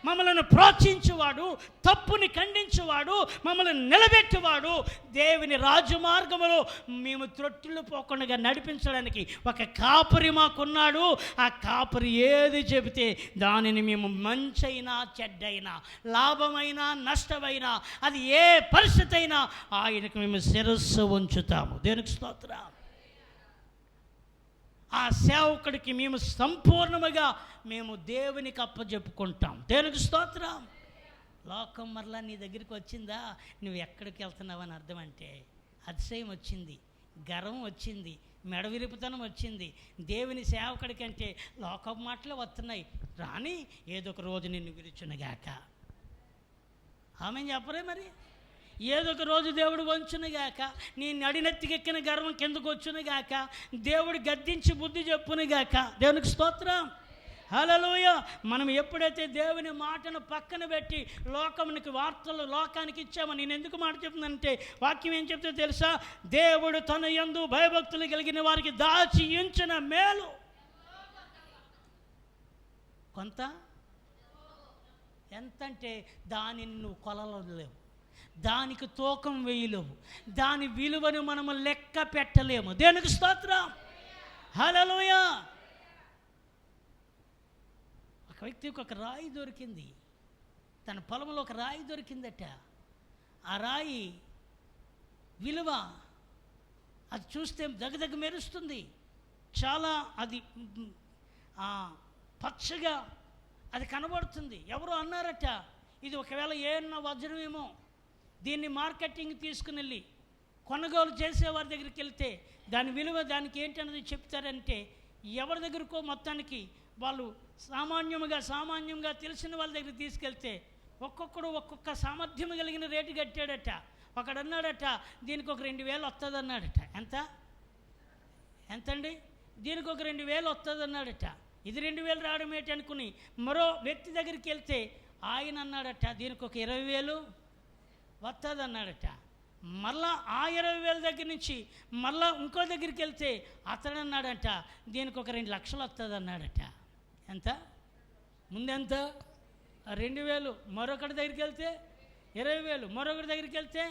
S1: మమ్మల్ని ప్రోత్సహించేవాడు, తప్పుని ఖండించేవాడు, మమ్మల్ని నిలబెట్టేవాడు, దేవుని రాజమార్గములో మేము త్రొట్టులు పోకుండా నడిపించడానికి ఒక కాపరి మాకున్నాడు. ఆ కాపరి ఏది చెబితే దానిని మేము మంచైనా చెడ్డైనా, లాభమైనా నష్టమైనా, అది ఏ పరిస్థితి అయినా ఆయనకు మేము శిరస్సు ఉంచుతాము. దేనికి స్తోత్రం. ఆ సేవకుడికి మేము సంపూర్ణముగా మేము దేవునికి అప్పచెప్పుకుంటాం. దేవునికి స్తోత్రం. లోకం మరలా నీ దగ్గరికి వచ్చిందా, నువ్వు ఎక్కడికి వెళ్తున్నావని అర్థం. అంటే అతిశయం వచ్చింది, గర్వం వచ్చింది, మెడవిరుపుతనం వచ్చింది. దేవుని సేవకుడి కంటే లోకం మాటలు వస్తున్నాయి. రాని ఏదో ఒక రోజు నిన్ను విరుచునుగాక. ఆమె చెప్పరే మరి. ఏదో ఒక రోజు దేవుడు వంచునుగాక, నీ నడినెత్తికెక్కిన గర్వం కిందకు వచ్చునుగాక, దేవుడు గద్దించి బుద్ధి చెప్పునుగాక. దేవునికి స్తోత్రం. హల్లెలూయా. మనం ఎప్పుడైతే దేవుని మాటను పక్కన పెట్టి లోకానికి వార్తలు లోకానికి ఇచ్చామో, నేను ఎందుకు మాట చెప్తున్నానంటే వాక్యం ఏం చెప్తే తెలుసా? దేవుడు తన యందు భయభక్తులు కలిగిన వారికి దాచి ఉంచిన మేలు కొంత. ఎంతంటే దానిని నువ్వు కొలలేవు, దానికి తూకం వేయలేవు, దాని విలువను మనము లెక్క పెట్టలేము. దేనికి స్తోత్రం. హల్లెలూయా. ఒక వ్యక్తికి ఒక రాయి దొరికింది, తన పొలంలో ఒక రాయి దొరికిందట. ఆ రాయి విలువ అది చూస్తే దగ్గ మెరుస్తుంది, చాలా అది పచ్చగా అది కనబడుతుంది. ఎవరో అన్నారట, ఇది ఒకవేళ ఏమన్నా వజ్రమేమో, దీన్ని మార్కెటింగ్ తీసుకుని వెళ్ళి కొనుగోలు చేసేవారి దగ్గరికి వెళ్తే దాని విలువ దానికి ఏంటన్నది చెప్తారంటే, ఎవరి దగ్గరకో మొత్తానికి వాళ్ళు సామాన్యంగా తెలిసిన వాళ్ళ దగ్గరికి తీసుకెళ్తే ఒక్కొక్కడు ఒక్కొక్క సామర్థ్యం కలిగిన రేటు కట్టాడట. ఒకడన్నాడట దీనికి ఒక 2000 వస్తుంది అన్నాడట. ఎంతండి? దీనికి ఒక 2000 వస్తుంది అన్నాడట. ఇది 2000 రావడం ఏంటి అనుకుని మరో వ్యక్తి దగ్గరికి వెళ్తే ఆయన అన్నాడట దీనికి ఒక 20,000 వస్తుంది అన్నాడట. మళ్ళా ఆ 20,000 దగ్గర నుంచి మళ్ళా ఇంకో దగ్గరికి వెళ్తే అతడు అన్నాడట దీనికి ఒక 2 లక్షలు వస్తుంది అన్నాడట. ఎంత? ముందెంత? 2,000. మరొకటి దగ్గరికి వెళ్తే 20,000. మరొకటి దగ్గరికి వెళ్తే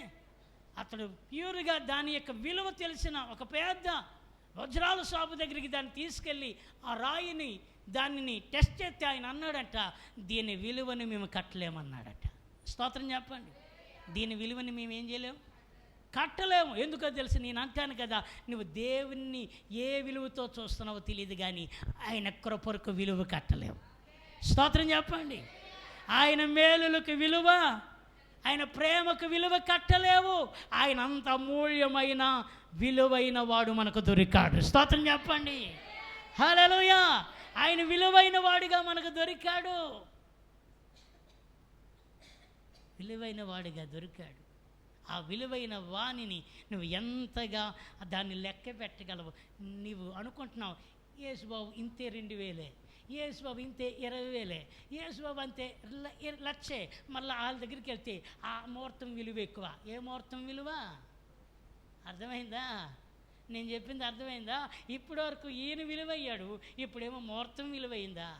S1: అతడు ప్యూర్గా దాని యొక్క విలువ తెలిసిన ఒక పెద్ద వజ్రాల షాపు దగ్గరికి దాన్ని తీసుకెళ్ళి ఆ రాయిని దానిని టెస్ట్ చేస్తే ఆయన అన్నాడట దీని విలువని మేము కట్టలేమన్నాడట. స్తోత్రం చెప్పండి. దీని విలువని మేము ఏం చేయలేము, కట్టలేము. ఎందుకో తెలుసు, నేను అంటాను కదా, నువ్వు దేవుణ్ణి ఏ విలువతో చూస్తున్నావో తెలియదు కానీ ఆయన కృపకు విలువ కట్టలేవు. స్తోత్రం చెప్పండి. ఆయన మేలులకు విలువ, ఆయన ప్రేమకు విలువ కట్టలేవు. ఆయన అంత అమూల్యమైన విలువైన వాడు మనకు దొరికాడు. స్తోత్రం చెప్పండి. హల్లెలూయా. ఆయన విలువైన వాడిగా మనకు దొరికాడు. విలువైన వాడిగా దొరికాడు. ఆ విలువైన వాణిని నువ్వు ఎంతగా దాన్ని లెక్క పెట్టగలవు. నువ్వు అనుకుంటున్నావు యేసుబాబు ఇంతే 2,000, యేసుబాబు ఇంతే 20,000, యేసుబాబు అంతే 1,00,000. మళ్ళీ వాళ్ళ దగ్గరికి వెళ్తే ఆ ముహూర్తం విలువ ఎక్కువ. ఏ ముహూర్తం విలువ? అర్థమైందా? నేను చెప్పింది అర్థమైందా? ఇప్పటి వరకు ఈయన విలువయ్యాడు, ఇప్పుడేమో ముహూర్తం విలువైందా?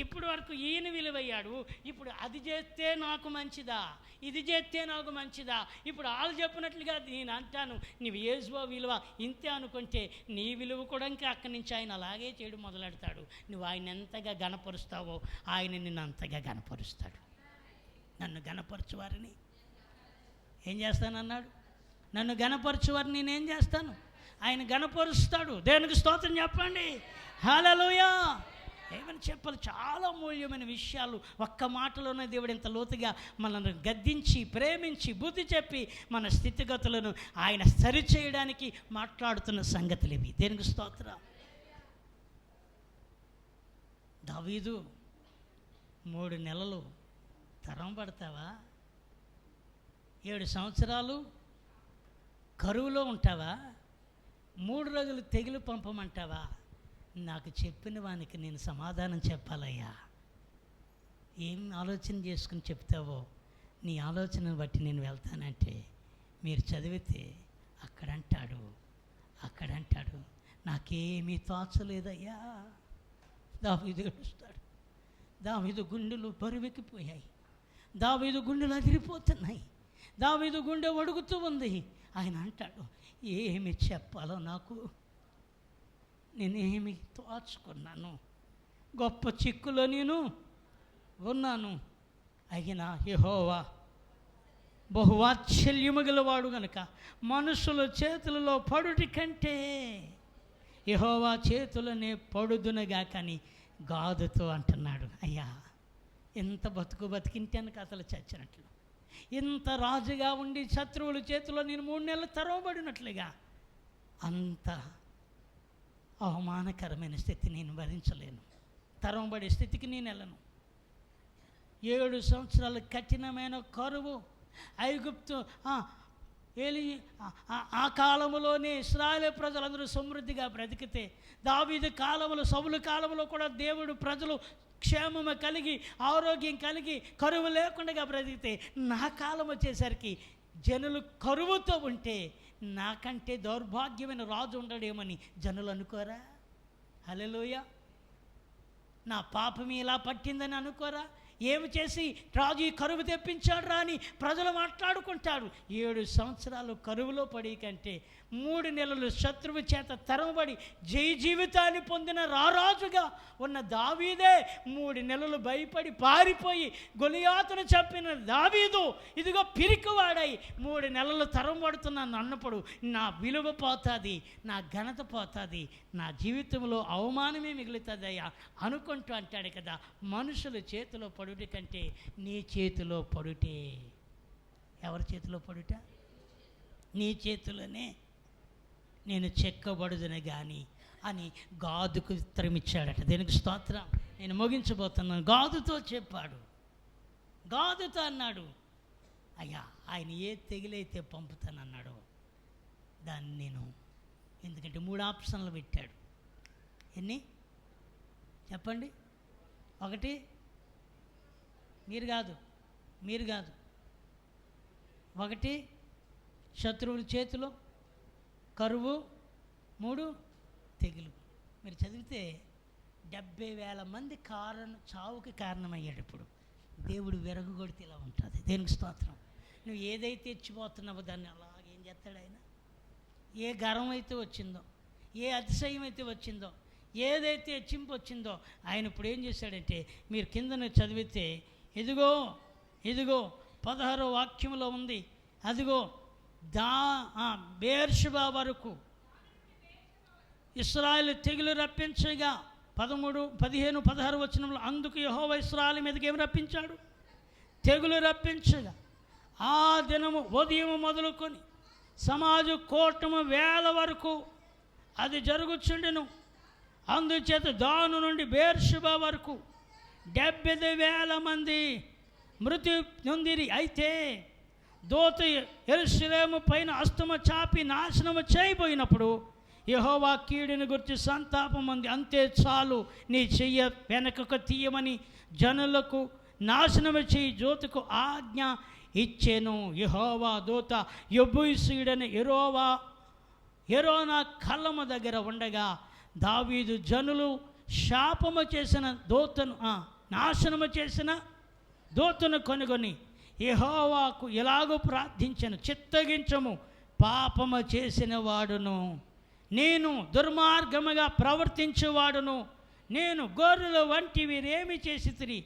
S1: ఇప్పటి వరకు ఈయన విలువయ్యాడు, ఇప్పుడు అది చేస్తే నాకు మంచిదా, ఇది చేస్తే నాకు మంచిదా. ఇప్పుడు వాళ్ళు చెప్పినట్లుగా నేను అంటాను నీవు యేసుబాబు విలువ ఇంతే అనుకుంటే నీ విలువ కూడా ఇంకా అక్కడి నుంచి ఆయన అలాగే చేయడం మొదలెడతాడు. నువ్వు ఆయన ఎంతగా గణపరుస్తావో ఆయన నిన్ను అంతగా గణపరుస్తాడు. నన్ను గణపరచువారిని ఏం చేస్తానన్నాడు? నన్ను గణపరచువారిని నేనేం చేస్తాను? ఆయన గణపరుస్తాడు. దేవునికి స్తోత్రం చెప్పండి. హల్లెలూయా. ఏమని చెప్పాలి? చాలా అమూల్యమైన విషయాలు ఒక్క మాటలోనే దేవుడు ఇంత లోతుగా మనల్ని గద్దించి ప్రేమించి బుద్ధి చెప్పి మన స్థితిగతులను ఆయన సరిచేయడానికి మాట్లాడుతున్న సంగతులు ఇవి. దేవునికి స్తోత్రం. దావీదు 3 నెలలు తరం పడతావా? 7 సంవత్సరాలు కరువులో ఉంటావా? 3 రోజులు తెగులు పంపమంటావా? నాకు చెప్పిన వానికి నేను సమాధానం చెప్పాలయ్యా. ఏం ఆలోచన చేసుకుని చెప్తావో నీ ఆలోచనను బట్టి నేను వెళ్తానంటే మీరు చదివితే అక్కడంటాడు నాకేమీ తోచలేదయ్యా. దావీదు ఏడుస్తాడు. దావీదు గుండెలు బరువెక్కిపోయాయి, దావీదు గుండెలు అదిరిపోతున్నాయి, దావీదు గుండె వడుగుతూ ఉంది. ఆయన అంటాడు ఏమి చెప్పాలో నాకు నేనేమి తోచుకున్నాను, గొప్ప చిక్కులో నేను ఉన్నాను. అయినా యెహోవా బహువాత్సల్యము గలవాడు గనుక మనుషుల చేతులలో పడుటి కంటే యెహోవా చేతులనే పడుదునగా కానీ గాదుతో అంటున్నాడు. అయ్యా ఎంత బతికింటాను కథలు చచ్చినట్లు, ఇంత రాజుగా ఉండి శత్రువుల చేతిలో నేను 3 నెలలు తరవబడినట్లుగా అంత అవమానకరమైన స్థితి నేను భరించలేను. తరవబడే స్థితికి నేను వెళ్ళను. 7 సంవత్సరాల కఠినమైన కరువు. ఐగుప్తు ఆ కాలంలోనే ఇశ్రాయేలు ప్రజలందరూ సమృద్ధిగా బ్రతికితే దావీదు కాలంలో సౌలు కాలంలో కూడా దేవుడు ప్రజలు క్షేమము కలిగి ఆరోగ్యం కలిగి కరువు లేకుండా బ్రతికితే నా కాలం వచ్చేసరికి జనులు కరువుతో ఉంటే నాకంటే దౌర్భాగ్యమైన రాజు ఉండడేమని జనులు అనుకోరా? హల్లెలూయా. నా పాపం ఇలా పట్టిందని అనుకోరా? ఏమి చేసి రాజు ఈ కరువు తెప్పించాడు రా అని ప్రజలు మాట్లాడుకుంటారు. 7 సంవత్సరాలు కరువులో పడి కంటే 3 నెలలు శత్రువు చేత తరమబడి జీవితాన్ని పొందిన రారాజుగా ఉన్న దావీదే 3 నెలలు భయపడి పారిపోయి గొలియాతును చంపిన దావీదు ఇదిగో పిరికివాడై 3 నెలలు తరమబడుతున్నాను అన్నప్పుడు నా విలువ పోతుంది, నా ఘనత పోతుంది, నా జీవితంలో అవమానమే మిగులుతుందయ్యా అనుకుంటూ అంటాడు కదా. మనుషుల చేతిలో పడుట కంటే నీ చేతిలో పడుటే. ఎవరి చేతిలో పడుట? నీ చేతిలోనే నేను చెక్కబడుదును కానీ అని గాదుకు ఉత్తరం ఇచ్చాడట. దేనికి స్తోత్రం. నేను ముగించబోతున్నాను. గాదుతో చెప్పాడు. గాదుతో అన్నాడు, అయ్యా ఆయన ఏ తెగులైతే పంపుతానన్నాడో దాన్ని నేను, ఎందుకంటే 3 ఆప్షన్లు పెట్టాడు. ఎన్ని చెప్పండి? 1 మీరు కాదు 1 శత్రువుల చేతిలో, కరువు, 3 తెగులు. మీరు చదివితే 70,000 మంది చావుకి కారణమయ్యాడు. ఇప్పుడు దేవుడు విరగొడితే ఇలా ఉంటుంది. దేనికి స్తోత్రం. నువ్వు ఏదైతే ఇచ్చిపోతున్నావో దాన్ని అలాగేం చేస్తాడు ఆయన. ఏ గర్వం అయితే వచ్చిందో, ఏ అతిశయం అయితే వచ్చిందో, ఏదైతే హెచ్చింపు వచ్చిందో ఆయన ఇప్పుడు ఏం చేశాడంటే, మీరు కిందను చదివితే ఇదిగో 16వ వాక్యంలో ఉంది, అదిగో బేర్షెబా వరకు ఇశ్రాయేలు తెగులు రప్పించగా 13, 15, 16 వచనంలో అందుకు యెహోవా ఇశ్రాయేలు మీదకి ఏమి రప్పించాడు? తెగులు రప్పించగా ఆ దినము ఉదయం మొదలుకొని సమాజ కూటము వేల వరకు అది జరుగుచుండెను. అందుచేత దాను నుండి బేర్షెబా వరకు 70,000 మంది మృతి నొందిరి. అయితే దూత యెరూషలేము పైన హస్తము చాపి నాశనము చేయబోయినప్పుడు యెహోవా కీడుని గురించి సంతాపం ఉంది. అంతే చాలు, నీ చెయ్య వెనకకు తీయమని జనులకు నాశనము చేయి జ్యోతికు ఆజ్ఞ ఇచ్చెను. యెహోవా దూత యెబూసీయుడైన యెరోనా కళ్ళము దగ్గర ఉండగా దావీదు జనులు శాపము చేసిన దూతను నాశనము చేసిన దూతను కొనుగొని యెహోవాకు ఎలాగో ప్రార్థించను, చిత్తగించము, పాపము చేసిన వాడును నేను, దుర్మార్గముగా ప్రవర్తించేవాడును నేను, గొర్రెల వంటి వీరేమి చేసితిరి,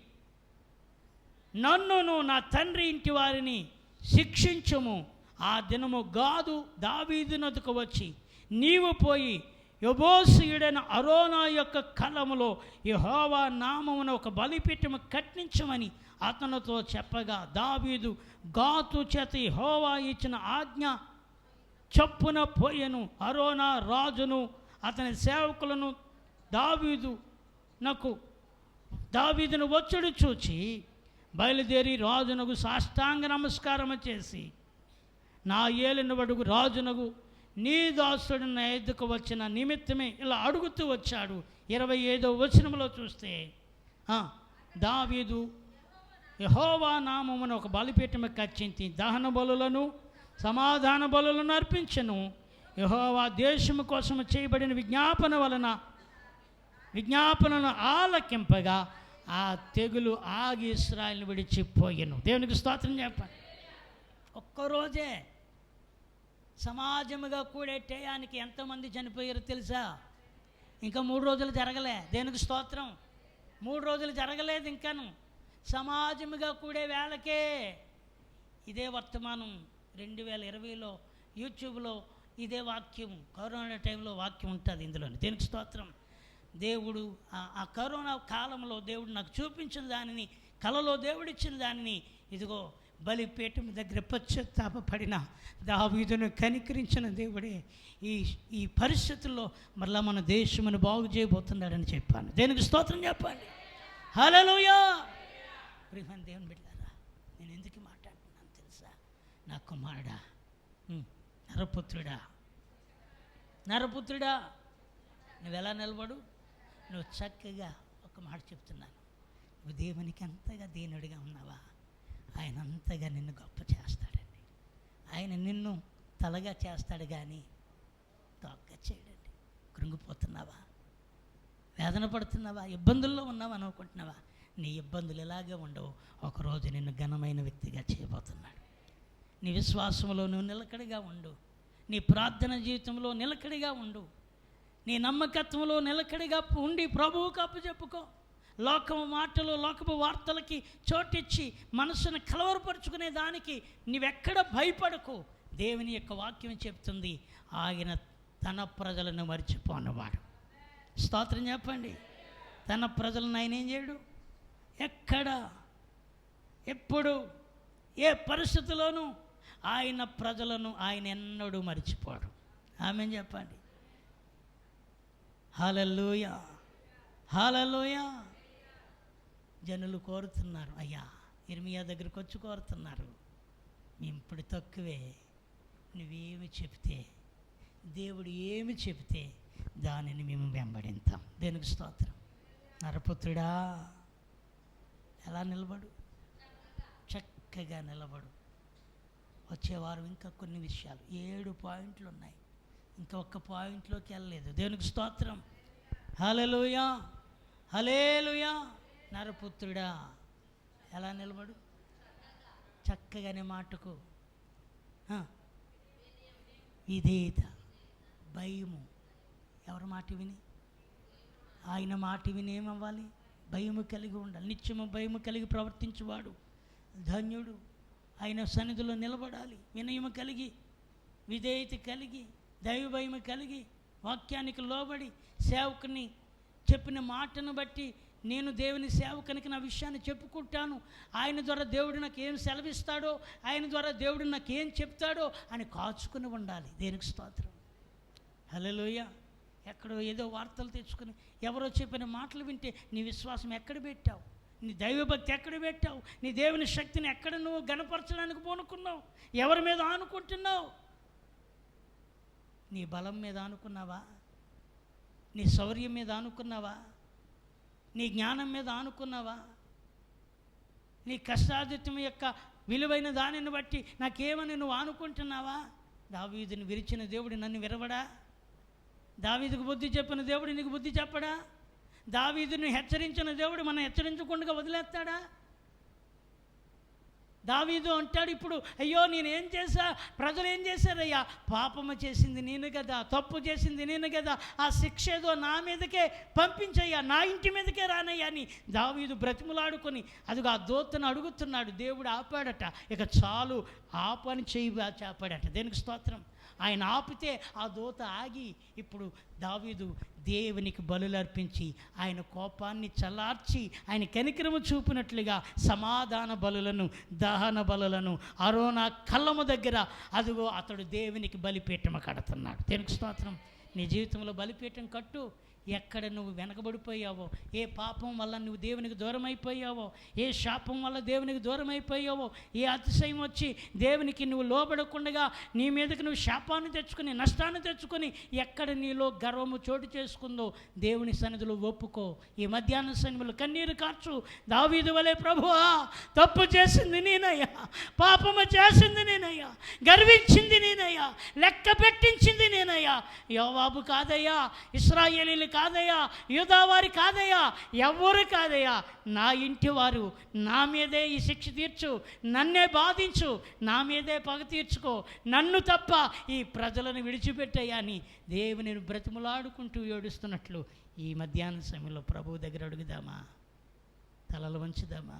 S1: నన్నును నా తండ్రి ఇంటి వారిని శిక్షించుము. ఆ దినము గాదు దావీదునొద్దకు వచ్చి, నీవు పోయి యెబూసీయుడైన అరోనా యొక్క కలములో యెహోవా నామమున ఒక బలిపీఠము కట్టించమని అతనితో చెప్పగా దావీదు గాతు చేత యెహోవా ఇచ్చిన ఆజ్ఞ చొప్పున పోయెను. అరోనా రాజును అతని సేవకులను దావీదును వచ్చుడు చూచి బయలుదేరి రాజునకు సాష్టాంగ నమస్కారం చేసి, నా ఏలినవడుగు రాజునకు నీ దాసుడు నా ఎద్దుకు వచ్చిన నిమిత్తమే ఇలా అడుగుతూ వచ్చాడు. 25వ వచనంలో చూస్తే దావీదు యెహోవా నామమున ఒక బలిపీఠము కట్టించి దహన బలులను సమాధాన బలులను అర్పించెను. యెహోవా దేశము కోసము చేయబడిన విజ్ఞాపనలను ఆలకింపగా ఆ తెగులు ఆగి ఇశ్రాయేలును విడిచిపోయెను. దేవునికి స్తోత్రం చెప్పండి. ఒక్కరోజే సమాజముగా కూడే టయానికి ఎంతమంది చనిపోయారో తెలుసా? ఇంకా 3 రోజులు జరగలే. దేవునికి స్తోత్రం. 3 రోజులు జరగలేదు ఇంకాను. సమాజముగా కూడే వేళకే ఇదే వర్తమానం 2020లో యూట్యూబ్లో ఇదే వాక్యం, కరోనా టైంలో వాక్యం ఉంటుంది ఇందులోని. దేనికి స్తోత్రం. దేవుడు ఆ కరోనా కాలంలో దేవుడు నాకు చూపించిన దానిని, కలలో దేవుడిచ్చిన దానిని, ఇదిగో బలిపీఠం దగ్గర పశ్చాత్తాపడిన దావీదును కనికరించిన దేవుడే ఈ పరిస్థితుల్లో మరలా మన దేశమును బాగు చేయబోతున్నాడని చెప్పాను. దేనికి స్తోత్రం చెప్పండి. హల్లెలూయా. ప్రియమైన దేవుని బిడ్డలారా, నేను ఎందుకు మాట్లాడుతున్నాను తెలుసా? నా కుమారుడా, నరపుత్రుడా, నువ్వు ఎలా నిలబడు? నువ్వు చక్కగా ఒక మాట చెప్తున్నాను, నువ్వు దేవునికి అంతగా దీనుడిగా ఉన్నావా, ఆయన అంతగా నిన్ను గొప్ప చేస్తాడండి. ఆయన నిన్ను తలగా చేస్తాడు కానీ తొక్క చేయడండి. కృంగిపోతున్నావా, వేదన పడుతున్నావా, ఇబ్బందుల్లో ఉన్నావా అనుకుంటున్నావా? నీ ఇబ్బందులు ఎలాగే ఉండవు. ఒకరోజు నిన్ను ఘనమైన వ్యక్తిగా చేయబోతున్నాడు. నీ విశ్వాసంలో నువ్వు నిలకడగా ఉండు, నీ ప్రార్థన జీవితంలో నిలకడగా ఉండు, నీ నమ్మకత్వంలో నిలకడగా ఉండి ప్రభువుకు అప్పచెప్పుకో. లోకము మాటలు, లోకపు వార్తలకి చోటిచ్చి మనసును కలవరపరుచుకునే దానికి నీవెక్కడ భయపడకు. దేవుని యొక్క వాక్యం చెప్తుంది, ఆయన తన ప్రజలను మర్చిపోన్నవాడు. స్తోత్రం చెప్పండి. తన ప్రజలను ఆయన ఏం చేయడు, ఎక్కడ, ఎప్పుడు, ఏ పరిస్థితిలోనూ ఆయన ప్రజలను ఆయన ఎన్నడూ మర్చిపోడు. ఆమేన్ చెప్పండి. హల్లెలూయా, హల్లెలూయా. జనులు కోరుతున్నారు, అయ్యా ఇర్మియా దగ్గరికి వచ్చి కోరుతున్నారు, మేము ఇప్పుడు తక్కువే, నువ్వేమి చెప్తే, దేవుడు ఏమి చెప్తే దానిని మేము వెంబడిస్తాం. దేనికి స్తోత్రం. నరపుత్రుడా, ఎలా నిలబడు? చక్కగా నిలబడు. వచ్చే వారం ఇంకా కొన్ని విషయాలు, 7 పాయింట్లు ఉన్నాయి, ఇంకా ఒక్క పాయింట్లోకి వెళ్ళలేదు. దేవునికి స్తోత్రం. హల్లెలూయా, హల్లెలూయా. నరపుత్రుడా, ఎలా నిలబడు? చక్కగానే మాటకు విధేయత, భయము. ఎవరి మాట విని? ఆయన మాట విని ఏమవ్వాలి? భయము కలిగి ఉండాలి. నిత్యము భయము కలిగి ప్రవర్తించువాడు ధన్యుడు. ఆయన సన్నిధిలో నిలబడాలి. వినయము కలిగి, విధేయత కలిగి, దైవ భయము కలిగి, వాక్యానికి లోబడి, సేవకుని చెప్పిన మాటను బట్టి నేను దేవుని సేవకునికి నా విషయాన్ని చెప్పుకుంటాను, ఆయన ద్వారా దేవుడు నాకు ఏం సెలవిస్తాడో, ఆయన ద్వారా దేవుడు నాకు ఏం చెప్తాడో అని కాచుకుని ఉండాలి. దేనికి స్తోత్రం. హల్లెలూయా. ఎక్కడో ఏదో వార్తలు తెచ్చుకుని ఎవరో చెప్పిన మాటలు వింటే నీ విశ్వాసం ఎక్కడ పెట్టావు? నీ దైవభక్తి ఎక్కడ పెట్టావు? నీ దేవుని శక్తిని ఎక్కడ నువ్వు గణపరచడానికి పూనుకున్నావు? ఎవరి మీద ఆనుకుంటున్నావు? నీ బలం మీద ఆనుకున్నావా? నీ శౌర్యం మీద ఆనుకున్నావా? నీ జ్ఞానం మీద ఆనుకున్నావా? నీ కష్టార్జితం యొక్క విలువైన దానిని బట్టి నాకేమని నువ్వు ఆనుకుంటున్నావా? దావీదుని విరిచిన దేవుడు నన్ను విరవడా? దావీదుకు బుద్ధి చెప్పిన దేవుడు నీకు బుద్ధి చెప్పడా? దావీదుని హెచ్చరించిన దేవుడు మనం హెచ్చరించకుండా వదిలేస్తాడా? దావీదు అంటాడు ఇప్పుడు, అయ్యో నేనేం చేశా, ప్రజలు ఏం చేశారయ్యా? పాపము చేసింది నేను కదా, తప్పు చేసింది నేను కదా, ఆ శిక్ష ఏదో నా మీదకే పంపించయ్యా, నా ఇంటి మీదకే రానయ్యా అని దావీదు బ్రతిములాడుకొని అదిగో ఆ దూతను అడుగుతున్నాడు. దేవుడు ఆపాడట. ఇక చాలు, ఆపని చేయి చాపాడట. దేనికి స్తోత్రం. ఆయన ఆపితే ఆ దూత ఆగి ఇప్పుడు దావీదు దేవునికి బలులు అర్పించి ఆయన కోపాన్ని చల్లార్చి ఆయన కనికరము చూపినట్లుగా సమాధాన బలులను, దహన బలులను అరోనా కళ్ళము దగ్గర అదిగో అతడు దేవునికి బలిపీఠము కడుతున్నాడు. దేనికి స్తోత్రం. నీ జీవితంలో బలిపీఠం కట్టు. ఎక్కడ నువ్వు వెనకబడిపోయావో, ఏ పాపం వల్ల నువ్వు దేవునికి దూరం అయిపోయావో, ఏ శాపం వల్ల దేవునికి దూరం అయిపోయావో, ఏ అతిశయం వచ్చి దేవునికి నువ్వు లోబడకుండా నీ మీదకి నువ్వు శాపాన్ని తెచ్చుకొని, నష్టాన్ని తెచ్చుకొని, ఎక్కడ నీలో గర్వము చోటు చేసుకుందో దేవుని సన్నిధిలో ఒప్పుకో. ఈ మధ్యాహ్న సమయంలో కన్నీరు కార్చు. దావీదు వలె, ప్రభువా తప్పు చేసింది నేనయ్యా, పాపము చేసింది నేనయ్యా, గర్వించింది నేనయ్యా, లెక్క పెట్టించింది నేనయ్యా. యోవాబు కాదయ్యా, ఇశ్రాయేలీలు కాదయ్యా, యూదావారి కాదయ్యా, ఎవ్వరు కాదయ్యా, నా ఇంటి వారు నా మీదే ఈ శిక్ష తీర్చు, నన్నే బాధించు, నా మీదే పగ తీర్చుకో, నన్ను తప్ప ఈ ప్రజలను విడిచిపెట్టయ్యా అని దేవుని బ్రతిములాడుకుంటూ ఏడుస్తున్నట్లు ఈ మధ్యాహ్న సమయంలో ప్రభువు దగ్గర అడుగుదామా? తలలు వంచుదామా?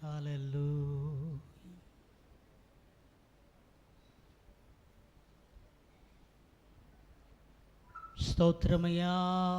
S1: హల్లెలూయా. స్తోత్రమయ్యా.